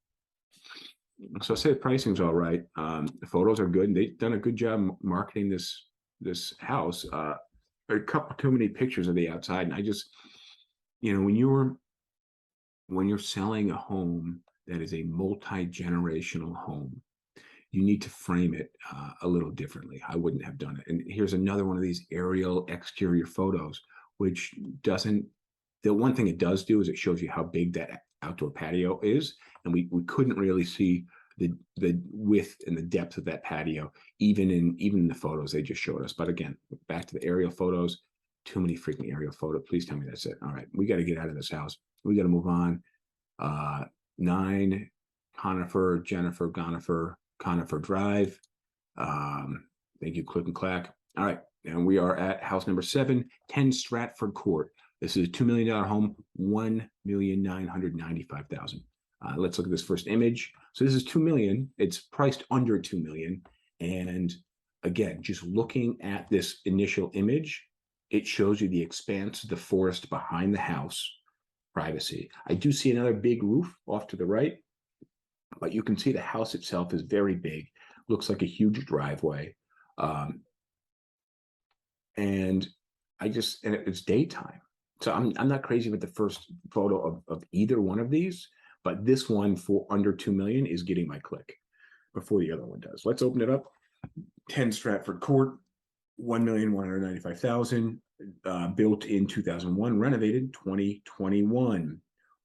so I say the pricing's all right. The photos are good, and they've done a good job marketing this house. A couple too many pictures of the outside, and I just, when you're selling a home that is a multi-generational home, you need to frame it a little differently. I wouldn't have done it. And here's another one of these aerial exterior photos, which doesn't. The one thing it does do is it shows you how big that outdoor patio is, and we couldn't really see the width and the depth of that patio, even in the photos they just showed us. But again, back to the aerial photos. Too many freaking aerial photos. Please tell me that's it. All right, we got to get out of this house. We got to move on. 9 Conifer Drive. Thank you, Click and Clack. All right, and we are at house number 7, 10 Stratford Court. This is a $2 million home, $1,995,000. Let's look at this first image. So this is 2 million. It's priced under 2 million. And again, just looking at this initial image, it shows you the expanse of the forest behind the house, privacy. I do see another big roof off to the right, but you can see the house itself is very big. Looks like a huge driveway. And it's daytime. So I'm not crazy with the first photo of either one of these, but this one for under 2 million is getting my click before the other one does. Let's open it up. 10 Stratford Court, 1,195,000, built in 2001, renovated 2021,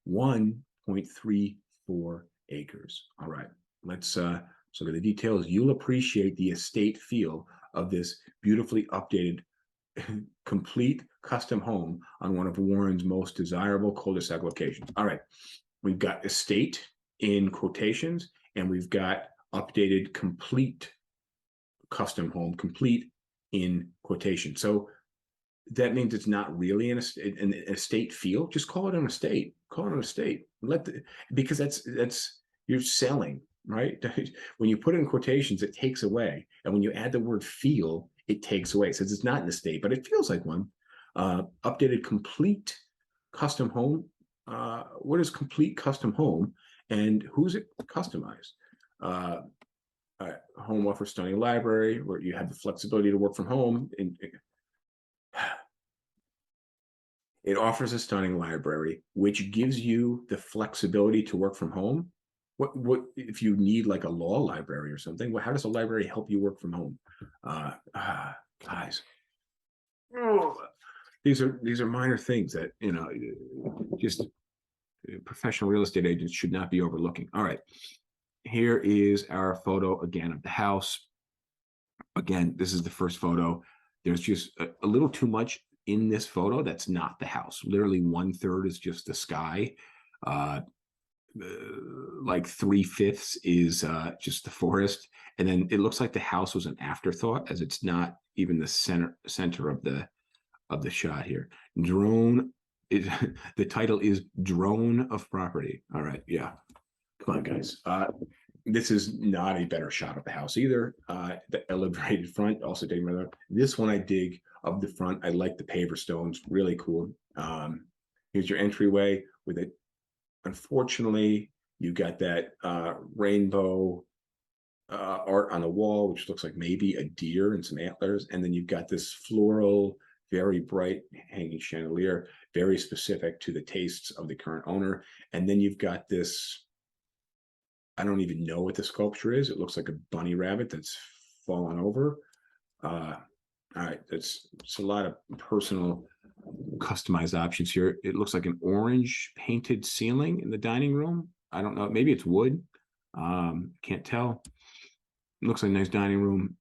1.34 acres. All right, let's look at the details. You'll appreciate the estate feel of this beautifully updated, complete custom home on one of Warren's most desirable cul-de-sac locations. All right, we've got estate in quotations, and we've got updated complete custom home, complete in quotation. So that means it's not really an estate feel. Just call it an estate. Call it an estate. Because that's you're selling, right? When you put it in quotations, it takes away, and when you add the word feel, it takes away. It says it's not an estate, but it feels like one. Updated complete custom home. What is complete custom home, and who's it customized? Home offers stunning library where you have the flexibility to work from home. And it offers a stunning library, which gives you the flexibility to work from home. What if you need like a law library or something? Well, how does a library help you work from home? Guys, these are minor things that just professional real estate agents should not be overlooking. All right, here is our photo again of the house. Again, this is the first photo. There's just a little too much in this photo that's not the house. Literally 1/3 is just the sky. Like 3/5 is just the forest, and then it looks like the house was an afterthought, as it's not even the center of the shot here. Drone is the title is Drone of Property. All right, yeah, come on, guys. This is not a better shot of the house either. The elevated front also taking rather. This one I dig of the front. I like the paver stones, really cool. Here's your entryway with it. Unfortunately, you got that rainbow art on the wall, which looks like maybe a deer and some antlers. And then you've got this floral, very bright hanging chandelier, very specific to the tastes of the current owner. And then you've got this, I don't even know what the sculpture is. It looks like a bunny rabbit that's fallen over. All right, it's a lot of personal customized options here. It looks like an orange painted ceiling in the dining room. I don't know, maybe it's wood. Can't tell. It looks like a nice dining room.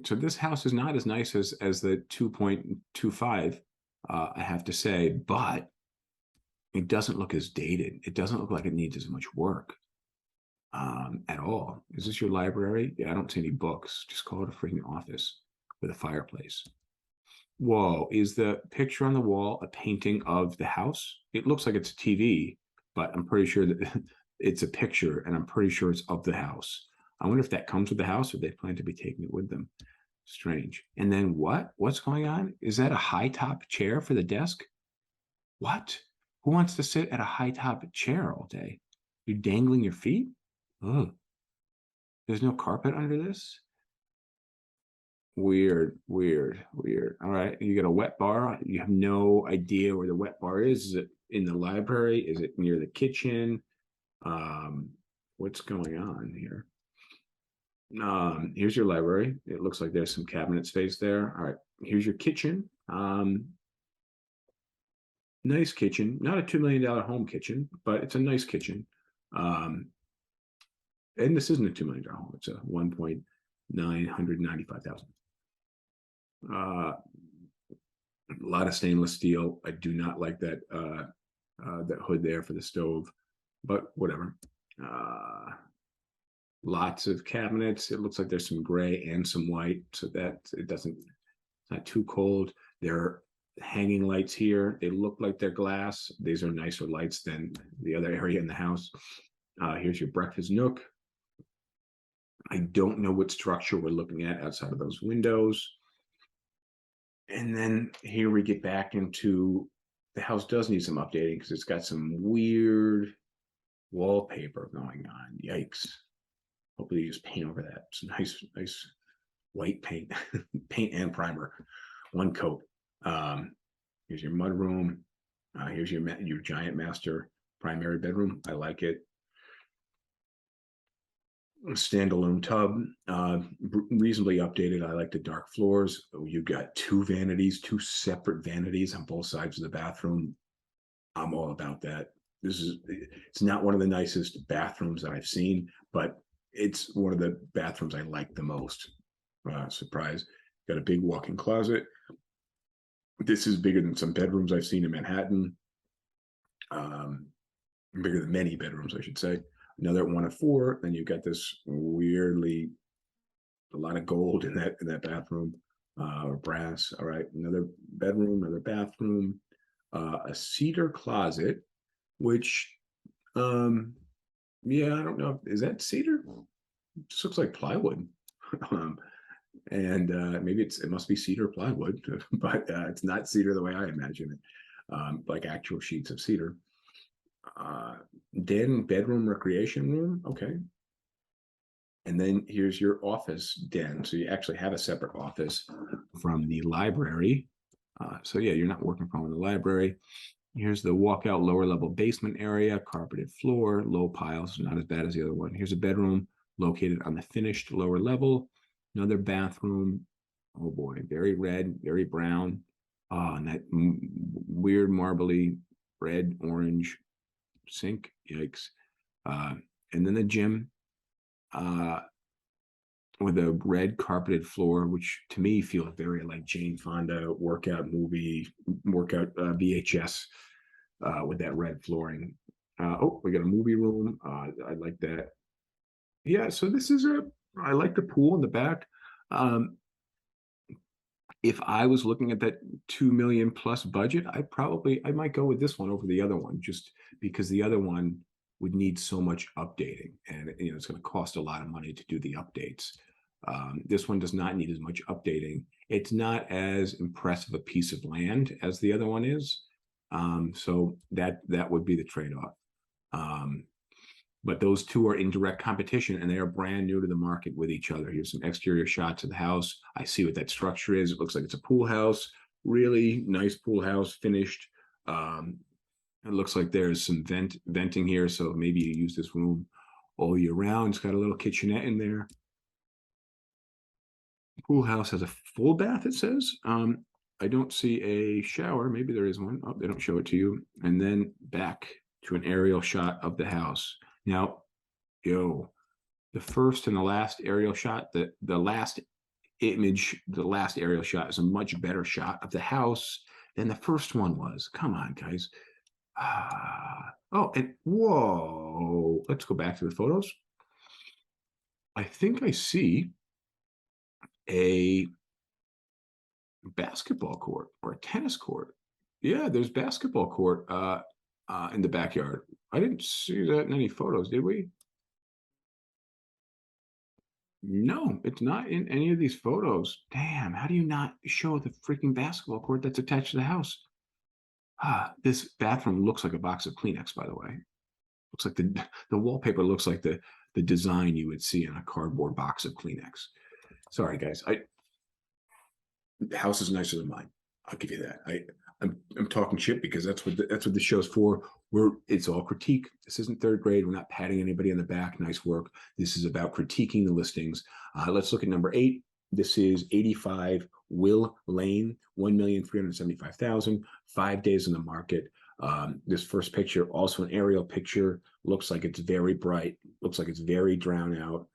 So this house is not as nice as the 2.25, I have to say, but it doesn't look as dated. It doesn't look like it needs as much work at all. Is this your library? Yeah, I don't see any books. Just call it a freaking office with a fireplace. Whoa, is the picture on the wall a painting of the house? It looks like it's a TV, but I'm pretty sure that it's a picture, and I'm pretty sure it's of the house. I wonder if that comes with the house or they plan to be taking it with them. Strange. And then what? What's going on? Is that a high top chair for the desk? What? Who wants to sit at a high top chair all day? You dangling your feet? Ugh. There's no carpet under this? Weird, weird, weird. All right. You got a wet bar. You have no idea where the wet bar is. Is it in the library? Is it near the kitchen? What's going on here? Here's your library. It looks like there's some cabinet space there. All right. Here's your kitchen. Nice kitchen. Not a $2 million home kitchen, but it's a nice kitchen. And this isn't a $2 million home. It's a 1,995,000. A lot of stainless steel. I do not like that that hood there for the stove, but whatever. Lots of cabinets. It looks like there's some gray and some white, so that it's not too cold. There are hanging lights here. They look like they're glass. These are nicer lights than the other area in the house. Here's your breakfast nook. I don't know what structure we're looking at outside of those windows. And then here we get back into the house does need some updating because it's got some weird wallpaper going on. Yikes. Hopefully you just paint over that. Some nice white paint, paint and primer, one coat. Here's your mud room. Here's your giant master primary bedroom. I like it. Standalone tub, reasonably updated. I like the dark floors. You've got two separate vanities on both sides of the bathroom. I'm all about that. It's not one of the nicest bathrooms that I've seen, but it's one of the bathrooms I like the most. Surprise. Got a big walk-in closet. This is bigger than some bedrooms I've seen in Manhattan. Bigger than many bedrooms, I should say. Another one of four. Then you've got this weirdly a lot of gold in that bathroom, or brass. All right, another bedroom, another bathroom, a cedar closet, which yeah, I don't know. Is that cedar? It just looks like plywood. And maybe it must be cedar plywood, but it's not cedar the way I imagine it, like actual sheets of cedar. Den, bedroom, recreation room. Okay. And then here's your office den. So you actually have a separate office from the library. So yeah, you're not working from the library. Here's the walkout lower level basement area, carpeted floor, low piles, not as bad as the other one. Here's a bedroom located on the finished lower level. Another bathroom. Oh boy, very red, very brown. And that weird marbly red, orange sink. Yikes. And then the gym with a red carpeted floor, which to me feels very like Jane Fonda workout VHS with that red flooring. Oh, we got a movie room. I like that. Yeah, so I like the pool in the back. If I was looking at that 2 million plus budget, I might go with this one over the other one, just because the other one would need so much updating, and it's going to cost a lot of money to do the updates. This one does not need as much updating. It's not as impressive a piece of land as the other one is, so that would be the trade-off. But those two are in direct competition, and they are brand new to the market with each other. Here's some exterior shots of the house. I see what that structure is. It looks like it's a pool house, really nice pool house, finished. It looks like there's some venting here, so maybe you use this room all year round. It's got a little kitchenette in there. Pool house has a full bath, it says. I don't see a shower. Maybe there is one. Oh, they don't show it to you. And then back to an aerial shot of the house. Now, yo, the first and the last aerial shot, the last image, the last aerial shot is a much better shot of the house than the first one was. Come on, guys. Oh, and whoa, let's go back to the photos. I think I see a basketball court or a tennis court. Yeah, there's basketball court in the backyard. I didn't see that in any photos, did we? No, it's not in any of these photos. Damn, how do you not show the freaking basketball court that's attached to the house? This bathroom looks like a box of Kleenex, by the way. Looks like the wallpaper looks like the design you would see in a cardboard box of Kleenex. Sorry, guys. The house is nicer than mine. I'll give you that. I'm talking shit because that's what the show's for. It's all critique. This isn't third grade. We're not patting anybody on the back. Nice work. This is about critiquing the listings. Let's look at number 8. This is 85 Will Lane, 1,375,000. 5 days in the market. This first picture, also an aerial picture, looks like it's very bright. Looks like it's very drowned out.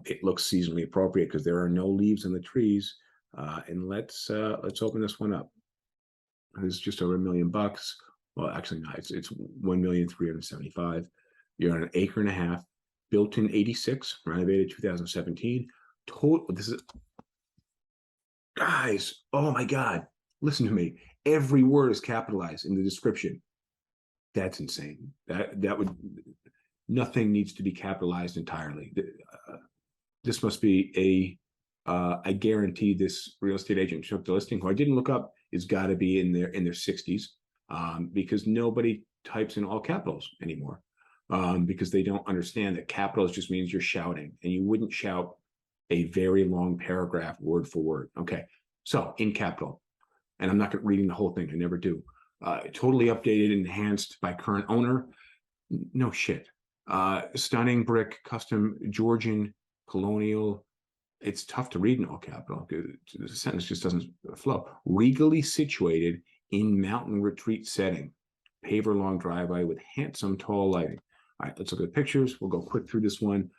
It looks seasonally appropriate because there are no leaves on the trees. And let's open this one up. It's just over $1 million. Well, actually, no, it's 1,375,000. You're on an acre and a half, built in '86, renovated 2017. Total. This is, guys. Oh my God! Listen to me. Every word is capitalized in the description. That's insane. That would, nothing needs to be capitalized entirely. This must be I guarantee this real estate agent took the listing, who I didn't look up, is got to be in their 60s, because nobody types in all capitals anymore, because they don't understand that capitals just means you're shouting, and you wouldn't shout a very long paragraph word for word. Okay, so in capital, and I'm not reading the whole thing. I never do. Totally updated, enhanced by current owner. No shit. Stunning brick, custom Georgian colonial. It's tough to read in all capital. The sentence just doesn't flow. Regally situated in mountain retreat setting. Paver long driveway with handsome tall lighting. All right, let's look at the pictures. We'll go quick through this one.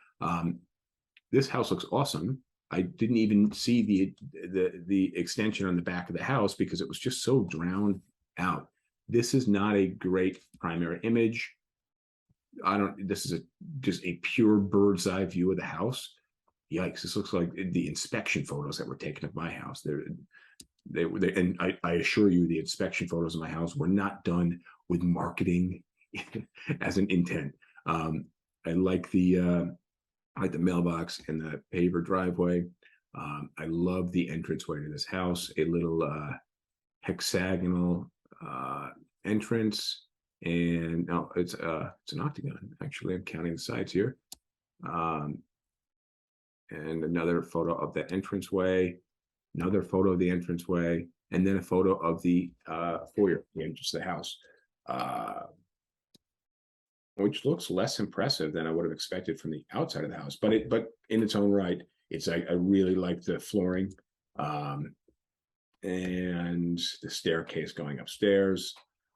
This house looks awesome. I didn't even see the extension on the back of the house because it was just so drowned out. This is not a great primary image. This is just a pure bird's eye view of the house. Yikes, this looks like the inspection photos that were taken of my house. And I assure you, the inspection photos of my house were not done with marketing as an intent. I like the mailbox and the paver driveway. I love the entranceway to this house. A little hexagonal entrance, and no, it's an octagon. Actually, I'm counting the sides here. And another photo of the entranceway, another photo of the entranceway, and then a photo of the foyer, the entrance to the house, which looks less impressive than I would have expected from the outside of the house. But in its own right, I really like the flooring, and the staircase going upstairs.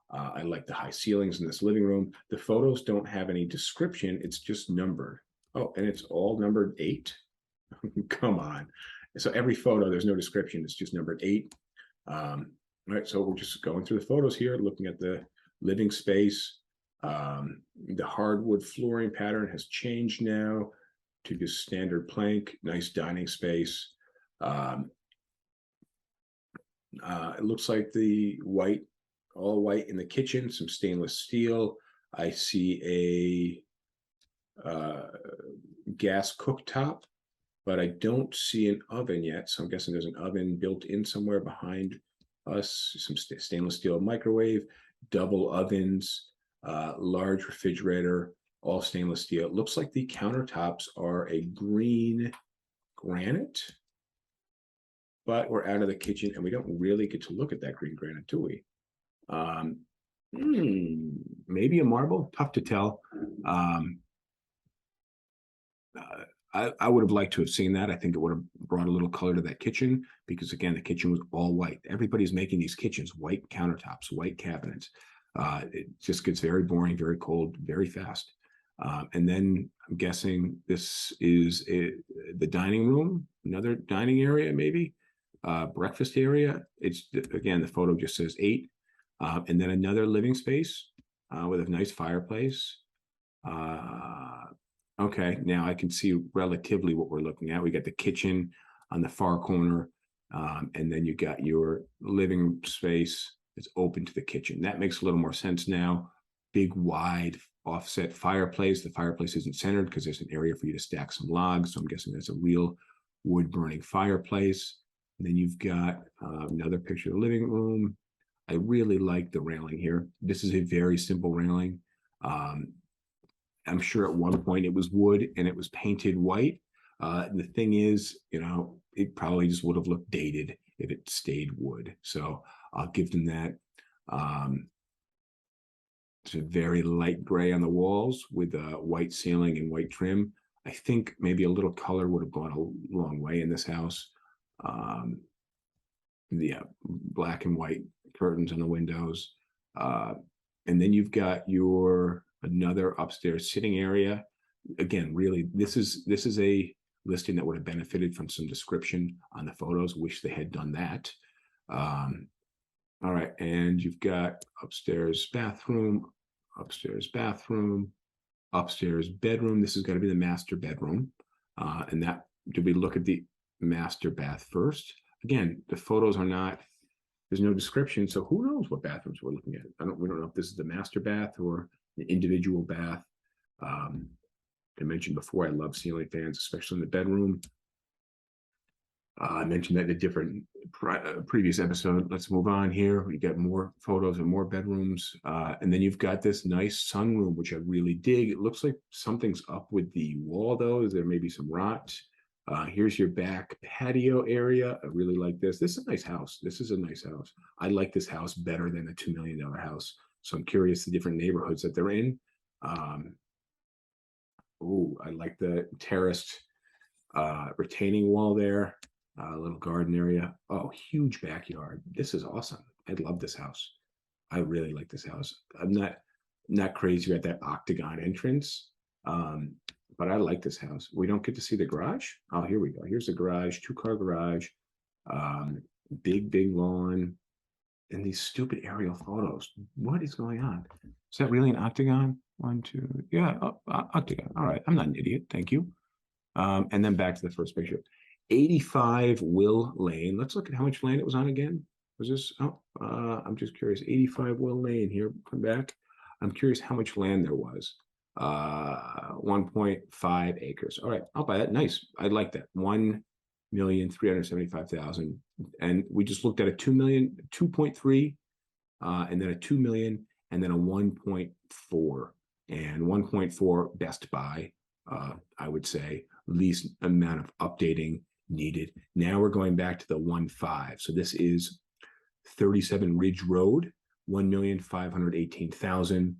I like the high ceilings in this living room. The photos don't have any description. It's just numbered. Oh, and it's all numbered 8. Come on. So every photo, there's no description. It's just numbered 8. All right, so we're just going through the photos here, looking at the living space. The hardwood flooring pattern has changed now to just standard plank. Nice dining space. It looks like the all white in the kitchen, some stainless steel. I see a gas cooktop, but I don't see an oven yet. So I'm guessing there's an oven built in somewhere behind us. Some stainless steel microwave, double ovens, large refrigerator, all stainless steel. It looks like the countertops are a green granite, but we're out of the kitchen and we don't really get to look at that green granite, do we? Maybe a marble, tough to tell. I would have liked to have seen that. I think it would have brought a little color to that kitchen because, again, the kitchen was all white. Everybody's making these kitchens, white countertops, white cabinets. It just gets very boring, very cold, very fast. And then I'm guessing this is the dining room, another dining area, maybe breakfast area. It's, again, the photo just says 8, and then another living space with a nice fireplace. Okay, now I can see relatively what we're looking at. We got the kitchen on the far corner, and then you got your living space that's open to the kitchen. That makes a little more sense now. Big, wide, offset fireplace. The fireplace isn't centered because there's an area for you to stack some logs. So I'm guessing that's a real wood burning fireplace. And then you've got another picture of the living room. I really like the railing here. This is a very simple railing. I'm sure at one point it was wood and it was painted white. The thing is, it probably just would have looked dated if it stayed wood. So I'll give them that. It's a very light gray on the walls with a white ceiling and white trim. I think maybe a little color would have gone a long way in this house. Yeah, black and white curtains on the windows. And then you've got your another upstairs sitting area. Again, really, this is a listing that would have benefited from some description on the photos. Wish they had done that. All right, and you've got upstairs bathroom, upstairs bathroom, upstairs bedroom. This is going to be the master bedroom. And that, do we look at the master bath first? Again, the photos are not, there's no description, so who knows what bathrooms we're looking at. We don't know if this is the master bath or the individual bath. I mentioned before, I love ceiling fans, especially in the bedroom. I mentioned that in a different previous episode. Let's move on here. We got more photos and more bedrooms. And then you've got this nice sunroom, which I really dig. It looks like something's up with the wall, though. There may be some rot. Here's your back patio area. I really like this. This is a nice house. This is a nice house. I like this house better than a $2 million house. So I'm curious the different neighborhoods that they're in. Oh, I like the terraced retaining wall there. A little garden area. Oh, huge backyard. This is awesome. I love this house. I really like this house. I'm not crazy about that octagon entrance, but I like this house. We don't get to see the garage. Oh, here we go. Here's the garage, 2-car garage, big lawn, and these stupid aerial photos. What is going on? Is that really an octagon? 1, 2, yeah, octagon. All right, I'm not an idiot. Thank you. And then back to the first picture. 85 Will Lane. Let's look at how much land it was on again. Was this? Oh, I'm just curious. 85 Will Lane here. Come back. I'm curious how much land there was. 1.5 acres. All right, I'll buy that. Nice. I like that. 1,375,000. And we just looked at a 2 million, 2.3, and then a 2 million, and then a 1.4. And 1.4 best buy, I would say. Least amount of updating needed. Now we're going back to the 1.5. So this is 37 Ridge Road, 1,518,000.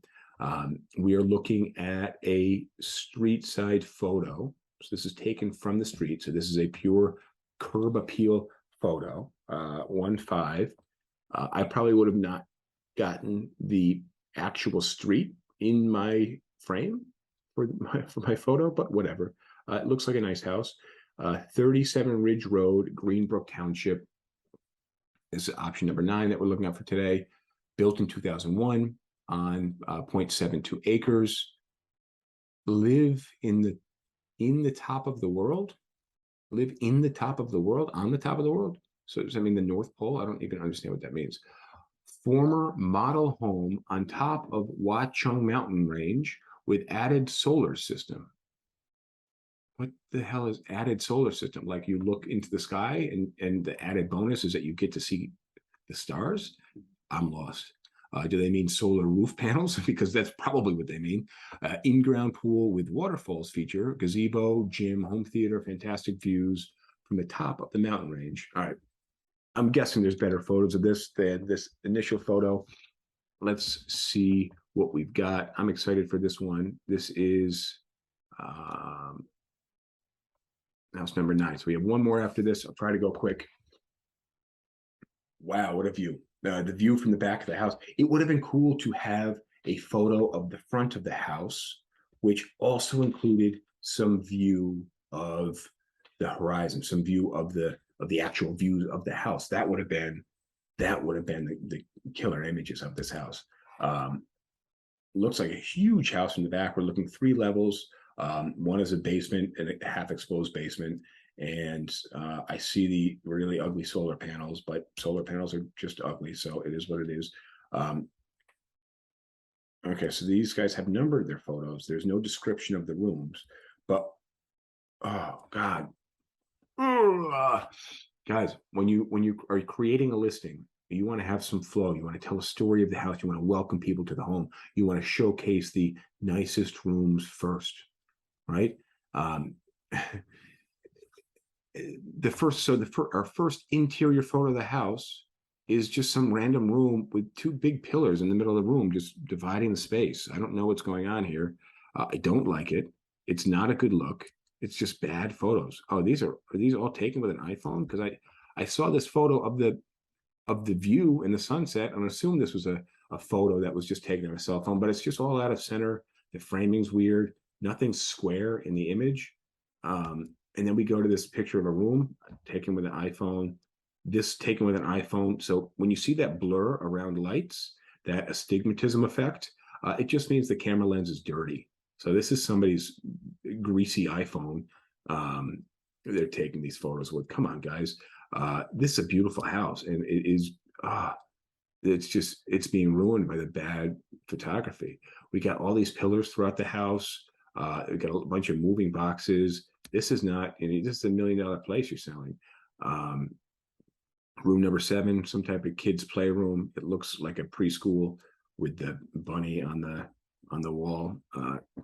We are looking at a street side photo. So this is taken from the street. So this is a pure curb appeal photo, 1.5. I probably would have not gotten the actual street in my frame for my photo, but whatever. It looks like a nice house. 37 Ridge Road, Greenbrook Township. This is option number 9 that we're looking at for today. Built in 2001 on 0.72 acres. Live in the top of the world. Live in the top of the world, on the top of the world. So does that mean the North Pole? I don't even understand what that means. Former model home on top of Watchung Mountain Range with added solar system. What the hell is added solar system? Like you look into the sky and the added bonus is that you get to see the stars? I'm lost. Do they mean solar roof panels? Because that's probably what they mean. In-ground pool with waterfalls feature, gazebo, gym, home theater, fantastic views from the top of the mountain range. All right. I'm guessing there's better photos of this than this initial photo. Let's see what we've got. I'm excited for this one. This is House number 9. So we have one more after this. I'll try to go quick. Wow, what a view. The view from the back of the house. It would have been cool to have a photo of the front of the house, which also included some view of the horizon, some view of the actual views of the house. That would have been the killer images of this house. Looks like a huge house in the back. We're looking 3 levels. One is a basement and a half exposed basement. And I see the really ugly solar panels, but solar panels are just ugly. So it is what it is. Okay, so these guys have numbered their photos. There's no description of the rooms, but oh God. Guys, when you are creating a listing, you want to have some flow. You want to tell a story of the house. You want to welcome people to the home. You want to showcase the nicest rooms first, right? Our first interior photo of the house is just some random room with 2 big pillars in the middle of the room, just dividing the space. I don't know what's going on here. I don't like it. It's not a good look. It's just bad photos. Oh, are these all taken with an iPhone? Because I saw this photo of the view in the sunset. I'm assuming this was a photo that was just taken on a cell phone, but it's just all out of center. The framing's weird. Nothing's square in the image. And then we go to this picture of a room taken with an iPhone. This taken with an iPhone. So when you see that blur around lights, that astigmatism effect, it just means the camera lens is dirty. So this is somebody's greasy iPhone. They're taking these photos with. Come on, guys. This is a beautiful house, and it's being ruined by the bad photography. We got all these pillars throughout the house. We got a bunch of moving boxes. This is not, this is $1 million place you're selling. Room number 7, some type of kids playroom. It looks like a preschool with the bunny on the wall.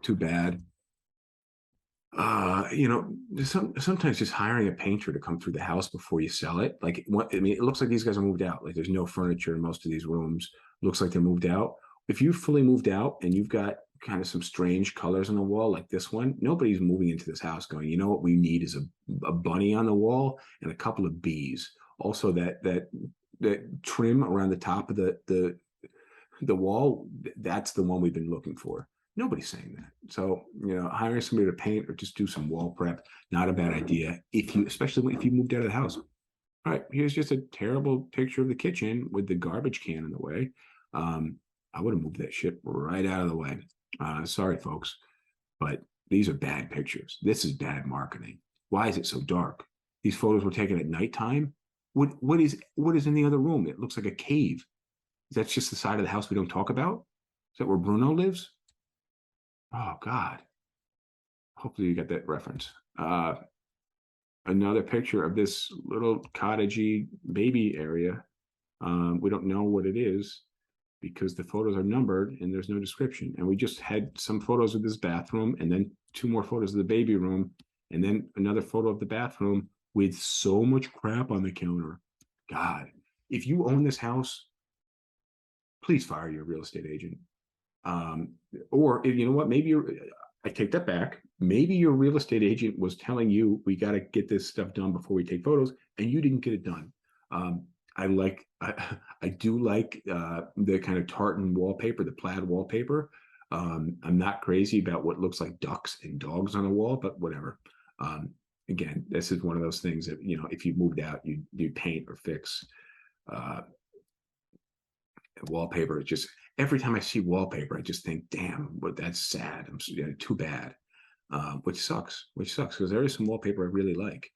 Too bad. Sometimes just hiring a painter to come through the house before you sell it. Like, it looks like these guys are moved out. Like, there's no furniture in most of these rooms. Looks like they're moved out. If you fully moved out and you've got kind of some strange colors on the wall, like this one, nobody's moving into this house going, you know what we need is a bunny on the wall and a couple of bees. Also, that trim around the top of the wall, that's the one we've been looking for. Nobody's saying that. So, hiring somebody to paint or just do some wall prep, not a bad idea. Especially if you moved out of the house. All right, here's just a terrible picture of the kitchen with the garbage can in the way. I would have moved that shit right out of the way. Sorry, folks, but these are bad pictures. This is bad marketing. Why is it so dark? These photos were taken at nighttime. What is in the other room? It looks like a cave. That's just the side of the house we don't talk about. Is that where Bruno lives? Oh God. Hopefully you got that reference. Another picture of this little cottagey baby area. We don't know what it is because the photos are numbered and there's no description. And we just had some photos of this bathroom and then 2 more photos of the baby room and then another photo of the bathroom with so much crap on the counter. God, if you own this house, please fire your real estate agent. Or you know what, I take that back. Maybe your real estate agent was telling you, we got to get this stuff done before we take photos, and you didn't get it done. I do like the kind of tartan wallpaper, the plaid wallpaper. I'm not crazy about what looks like ducks and dogs on a wall, but whatever. Again, this is one of those things that, if you moved out, you paint or fix. Wallpaper, just every time I see wallpaper, I just think, damn, but that's sad. Too bad. Which sucks because there is some wallpaper I really like,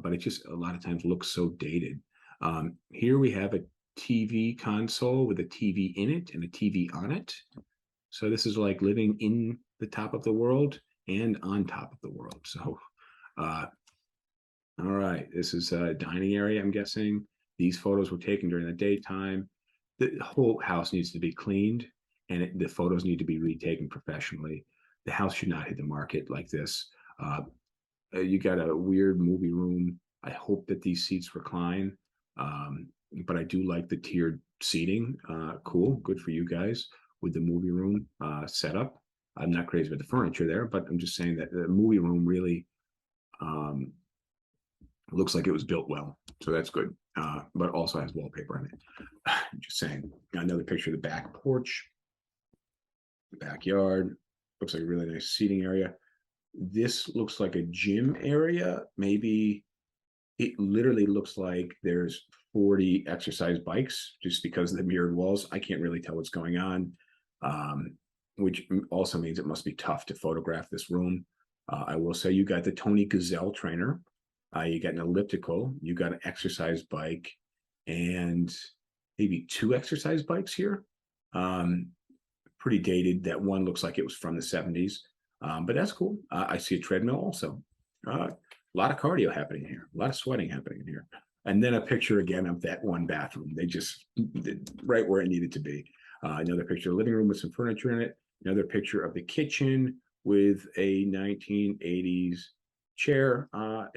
but it just a lot of times looks so dated. Here we have a TV console with a TV in it and a TV on it. So this is like living in the top of the world and on top of the world. So, all right, this is a dining area, I'm guessing. These photos were taken during the daytime. The whole house needs to be cleaned and the photos need to be retaken professionally. The house should not hit the market like this. You got a weird movie room. I hope that these seats recline, but I do like the tiered seating. Cool, good for you guys with the movie room setup. I'm not crazy about the furniture there, but I'm just saying that the movie room really It looks like it was built well, so that's good. But also has wallpaper on it. Just saying. Got another picture of the back porch, backyard. Looks like a really nice seating area. This looks like a gym area. Maybe it literally looks like there's 40 exercise bikes just because of the mirrored walls. I can't really tell what's going on, which also means it must be tough to photograph this room. I will say you got the Tony Gazelle trainer. You got an elliptical. You got an exercise bike and maybe 2 exercise bikes here. Pretty dated. That one looks like it was from the 70s, but that's cool. I see a treadmill also. A lot of cardio happening here, a lot of sweating happening in here. And then a picture again of that one bathroom. They just did right where it needed to be. Another picture of the living room with some furniture in it. Another picture of the kitchen with a 1980s chair. I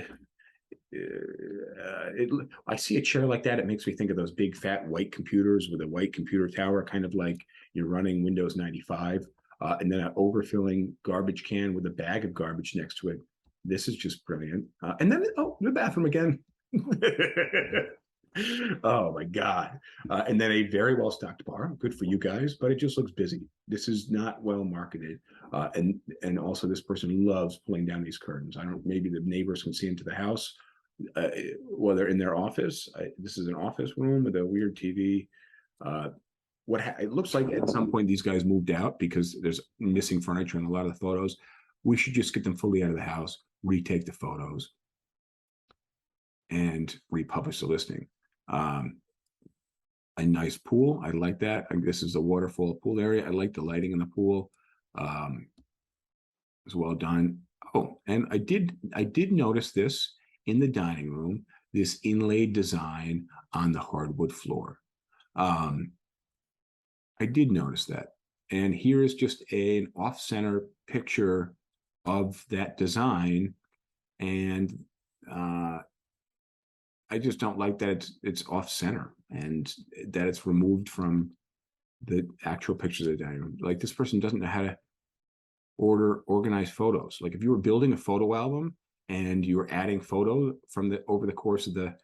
see a chair like that. It makes me think of those big fat white computers with a white computer tower, kind of like you're running Windows 95. And then an overfilling garbage can with a bag of garbage next to it. This is just brilliant. And then, the bathroom again. Oh my God. And then a very well stocked bar. Good for you guys, but it just looks busy. This is not well marketed. And also this person loves pulling down these curtains. Maybe the neighbors can see into the house. Well, they're in their office. This is an office room with a weird TV. It looks like at some point these guys moved out because there's missing furniture in a lot of the photos. We should just get them fully out of the house, retake the photos, and republish the listing. A nice pool. I like that. This is a waterfall pool area. I like the lighting in the pool. It's well done. Oh, and I did notice this in the dining room, this inlaid design on the hardwood floor. I did notice that. And here is just an off-center picture of that design. And I just don't like that it's off-center and that it's removed from the actual pictures of the dining room. Like, this person doesn't know how to organize photos. Like, if you were building a photo album and you were adding photos from over the course of the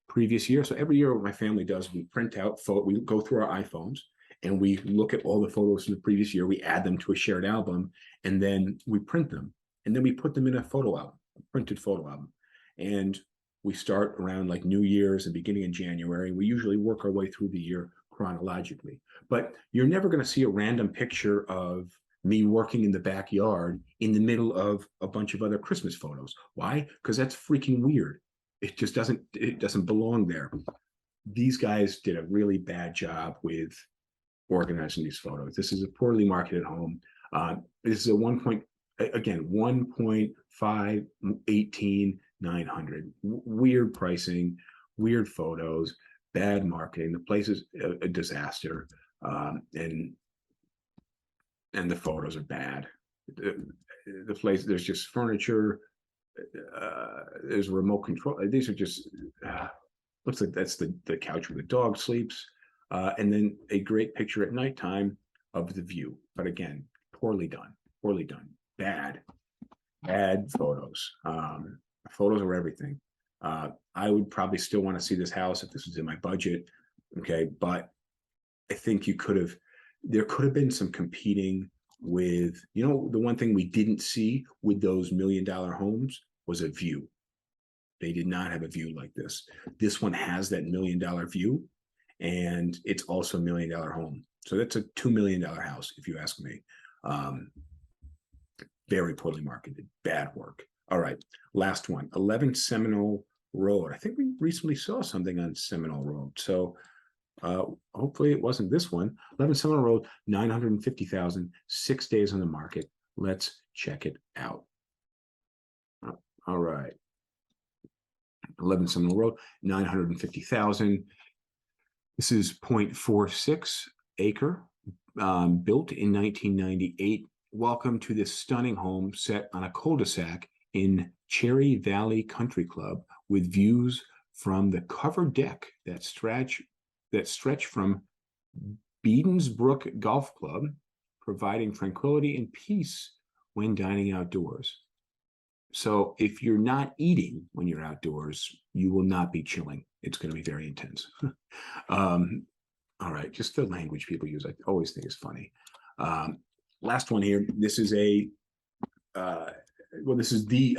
previous year. So every year what my family does, we print out we go through our iPhones and we look at all the photos from the previous year, we add them to a shared album, and then we print them. And then we put them in a photo album, a printed photo album. And we start around like New Year's and beginning in January. We usually work our way through the year chronologically. But you're never going to see a random picture of me working in the backyard in the middle of a bunch of other Christmas photos. Why? Because that's freaking weird. It just doesn't belong there. These guys did a really bad job with organizing these photos. This is a poorly marketed home. This is a 1.518 900. Weird pricing, weird photos, bad marketing. The place is a disaster, and the photos are bad. The place, there's just furniture. There's a remote control. These are just looks like that's the couch where the dog sleeps, and then a great picture at nighttime of the view. But again, poorly done, bad photos. Photos are everything. I would probably still want to see this house if this was in my budget. Okay, but I think there could have been some competing with, the one thing we didn't see with those $1 million homes was a view. They did not have a view like this. This one has that $1 million view, and it's also $1 million home. So that's a $2 million house, if you ask me. Very poorly marketed, bad work. All right, last one, 11 Seminole Road. I think we recently saw something on Seminole Road. So hopefully it wasn't this one. 11 Seminole Road, 950,000, 6 days on the market. Let's check it out. All right. 11 Seminole Road, 950,000. This is 0.46 acre, built in 1998. Welcome to this stunning home set on a cul-de-sac in Cherry Valley Country Club with views from the covered deck that stretch from Beedens Brook Golf Club, providing tranquility and peace when dining outdoors. So if you're not eating when you're outdoors, you will not be chilling. It's going to be very intense. um, all right, just the language people use, I always think is funny. Um, Last one here. This is a well, this is the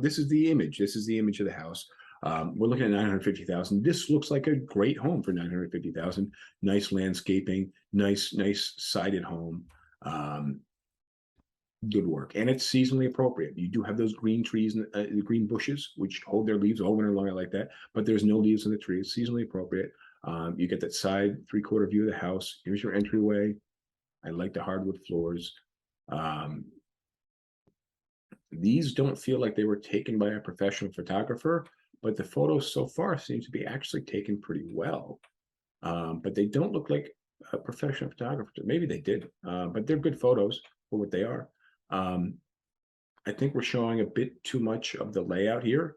this is the image. This is the image of the house. We're looking at 950,000. This looks like a great home for 950,000. Nice landscaping, nice sided home. Um, Good work, and it's seasonally appropriate. You do have those green trees and green bushes which hold their leaves all winter long. I like that, but there's no leaves on the trees. Seasonally appropriate. You get that side 3/4 view of the house. Here's your entryway. I like the hardwood floors. Um, these don't feel like they were taken by a professional photographer, but the photos so far seem to be actually taken pretty well. But they don't look like a professional photographer. Maybe they did, but they're good photos for what they are. Um, I think we're showing a bit too much of the layout here,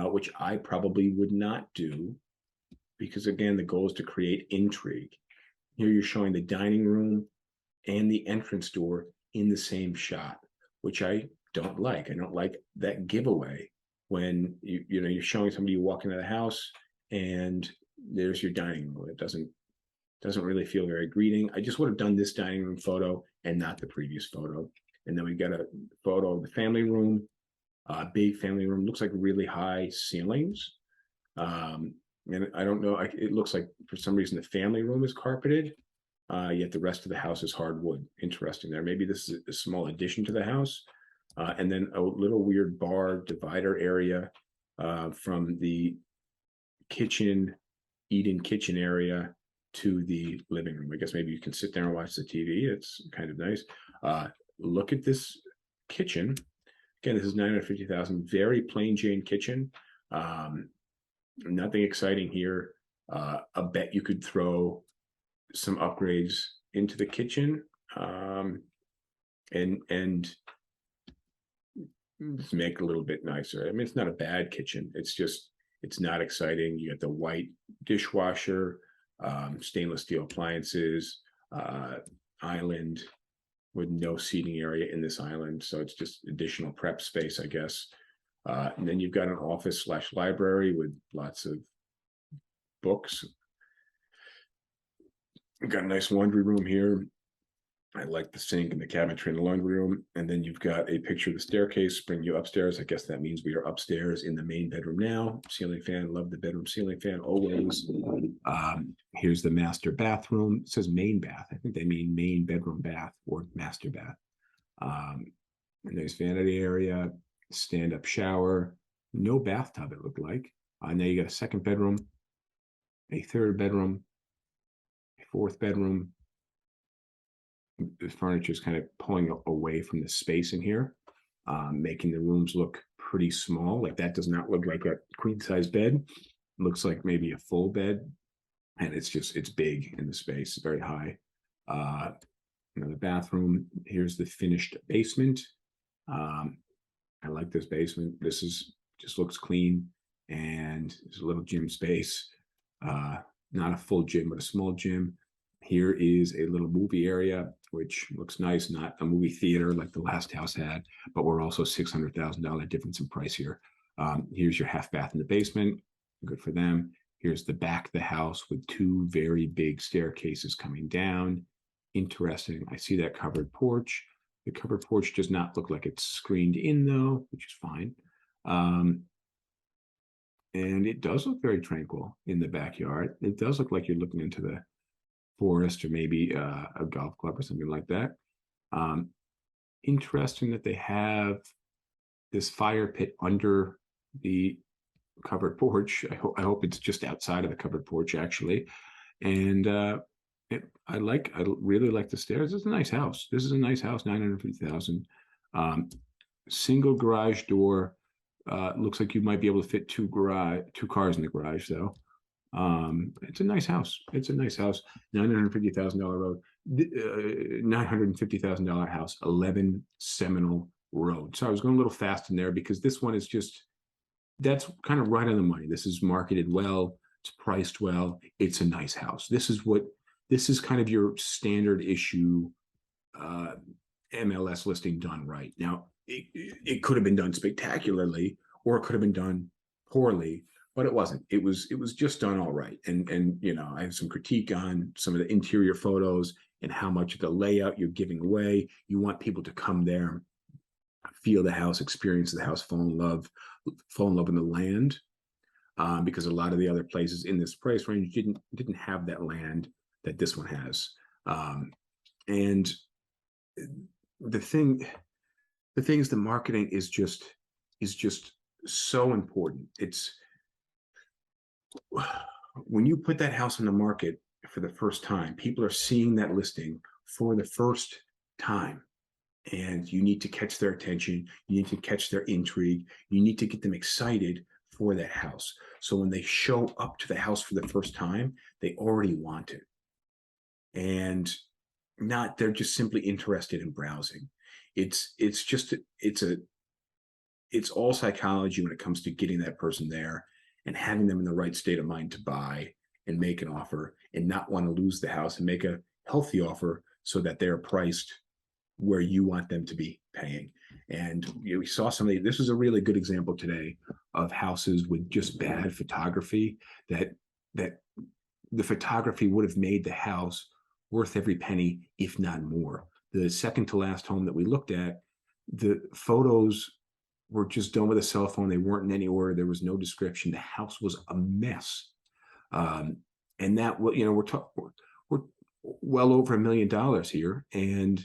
which I probably would not do, because again, the goal is to create intrigue. Here you're showing the dining room and the entrance door in the same shot, which I don't like. I don't like that giveaway when you're showing somebody, you walk into the house and there's your dining room. It doesn't really feel very greeting. I just would have done this dining room photo and not the previous photo. And then we got a photo of the family room, big family room. Looks like really high ceilings. And I don't know, it looks like for some reason the family room is carpeted, yet the rest of the house is hardwood. Interesting there. Maybe this is a small addition to the house. And then a little weird bar divider area from the kitchen, eat-in kitchen area to the living room. I guess maybe you can sit there and watch the TV. It's kind of nice. Look at this kitchen. Again, this is 950,000. Very plain Jane kitchen. Nothing exciting here. I bet you could throw some upgrades into the kitchen, and just make it a little bit nicer. I mean, it's not a bad kitchen. It's not exciting. You got the white dishwasher, stainless steel appliances, island with no seating area in this island. So it's just additional prep space, I guess. And then you've got an office / library with lots of books. We've got a nice laundry room here. I like the sink and the cabinetry in the laundry room. And then you've got a picture of the staircase, bring you upstairs. I guess that means we are upstairs in the main bedroom now. Ceiling fan, love the bedroom ceiling fan always. Here's the master bathroom. It says main bath. I think they mean main bedroom bath or master bath. And there's vanity area, stand-up shower, no bathtub, it looked like. Now you got a second bedroom, a third bedroom, a fourth bedroom. The furniture is kind of pulling away from the space in here, making the rooms look pretty small. Like that does not look like a queen size bed. It looks like maybe a full bed, and it's big in the space, very high. The bathroom. Here's the finished basement. I like this basement. This just looks clean, and there's a little gym space. Not a full gym, but a small gym. Here is a little movie area, which looks nice, not a movie theater like the last house had, but we're also $600,000 difference in price here. Here's your half bath in the basement. Good for them. Here's the back of the house with two very big staircases coming down. Interesting. I see that covered porch. The covered porch does not look like it's screened in though, which is fine. And it does look very tranquil in the backyard. It does look like you're looking into the forest or maybe a golf club or something like that. Interesting that they have this fire pit under the covered porch. I hope it's just outside of the covered porch actually. And I really like the stairs. It's a nice house. This is a nice house, 950,000. Single garage door. Looks like you might be able to fit two cars in the garage though. It's a nice house. It's a nice house. $950,000 road. $950,000 house. 11 Seminole Road. So I was going a little fast in there because this one is that's kind of right on the money. This is marketed well. It's priced well. It's a nice house. This is kind of your standard issue MLS listing done right. Now, it could have been done spectacularly, or it could have been done poorly, but it wasn't. It was just done all right. And I have some critique on some of the interior photos and how much of the layout you're giving away. You want people to come there, feel the house, experience the house, fall in love with the land. Because a lot of the other places in this price range didn't have that land that this one has. And the thing is, the marketing is just so important. It's when you put that house on the market for the first time, people are seeing that listing for the first time, and you need to catch their attention. You need to catch their intrigue. You need to get them excited for that house. So when they show up to the house for the first time, they already want it. And they're just simply interested in browsing. It's all psychology when it comes to getting that person there and having them in the right state of mind to buy and make an offer, and not want to lose the house, and make a healthy offer so that they're priced where you want them to be paying. And we saw this was a really good example today of houses with just bad photography, that the photography would have made the house worth every penny, if not more. The second to last home that we looked at, the photos were just done with a cell phone. They weren't in any order. There was no description. The house was a mess. And that, we're well over $1 million here. And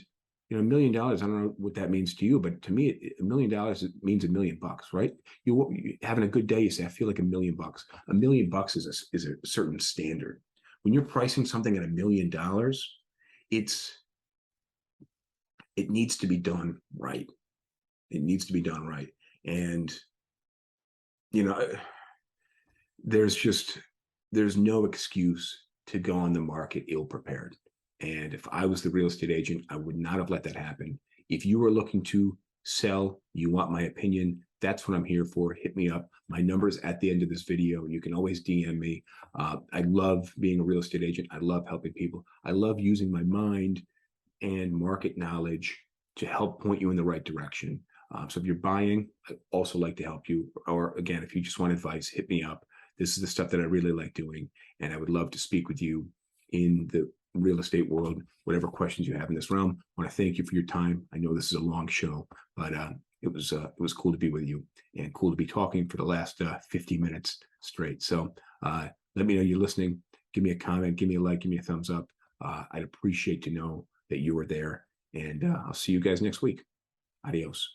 $1 million, I don't know what that means to you, but to me, $1 million, it means $1 million, right? You having a good day, you say, I feel like $1 million. $1 million is a certain standard. When you're pricing something at $1 million, it needs to be done right. It needs to be done right. And, there's no excuse to go on the market ill prepared. And if I was the real estate agent, I would not have let that happen. If you are looking to sell, you want my opinion, that's what I'm here for. Hit me up. My number's at the end of this video. You can always DM me. I love being a real estate agent. I love helping people. I love using my mind and market knowledge to help point you in the right direction. So if you're buying, I'd also like to help you. Or again, if you just want advice, hit me up. This is the stuff that I really like doing, and I would love to speak with you in the real estate world. Whatever questions you have in this realm, I want to thank you for your time. I know this is a long show, but it was cool to be with you, and cool to be talking for the last 50 minutes straight. So let me know you're listening. Give me a comment, give me a like, give me a thumbs up. I'd appreciate to know that you were there, and I'll see you guys next week. Adios.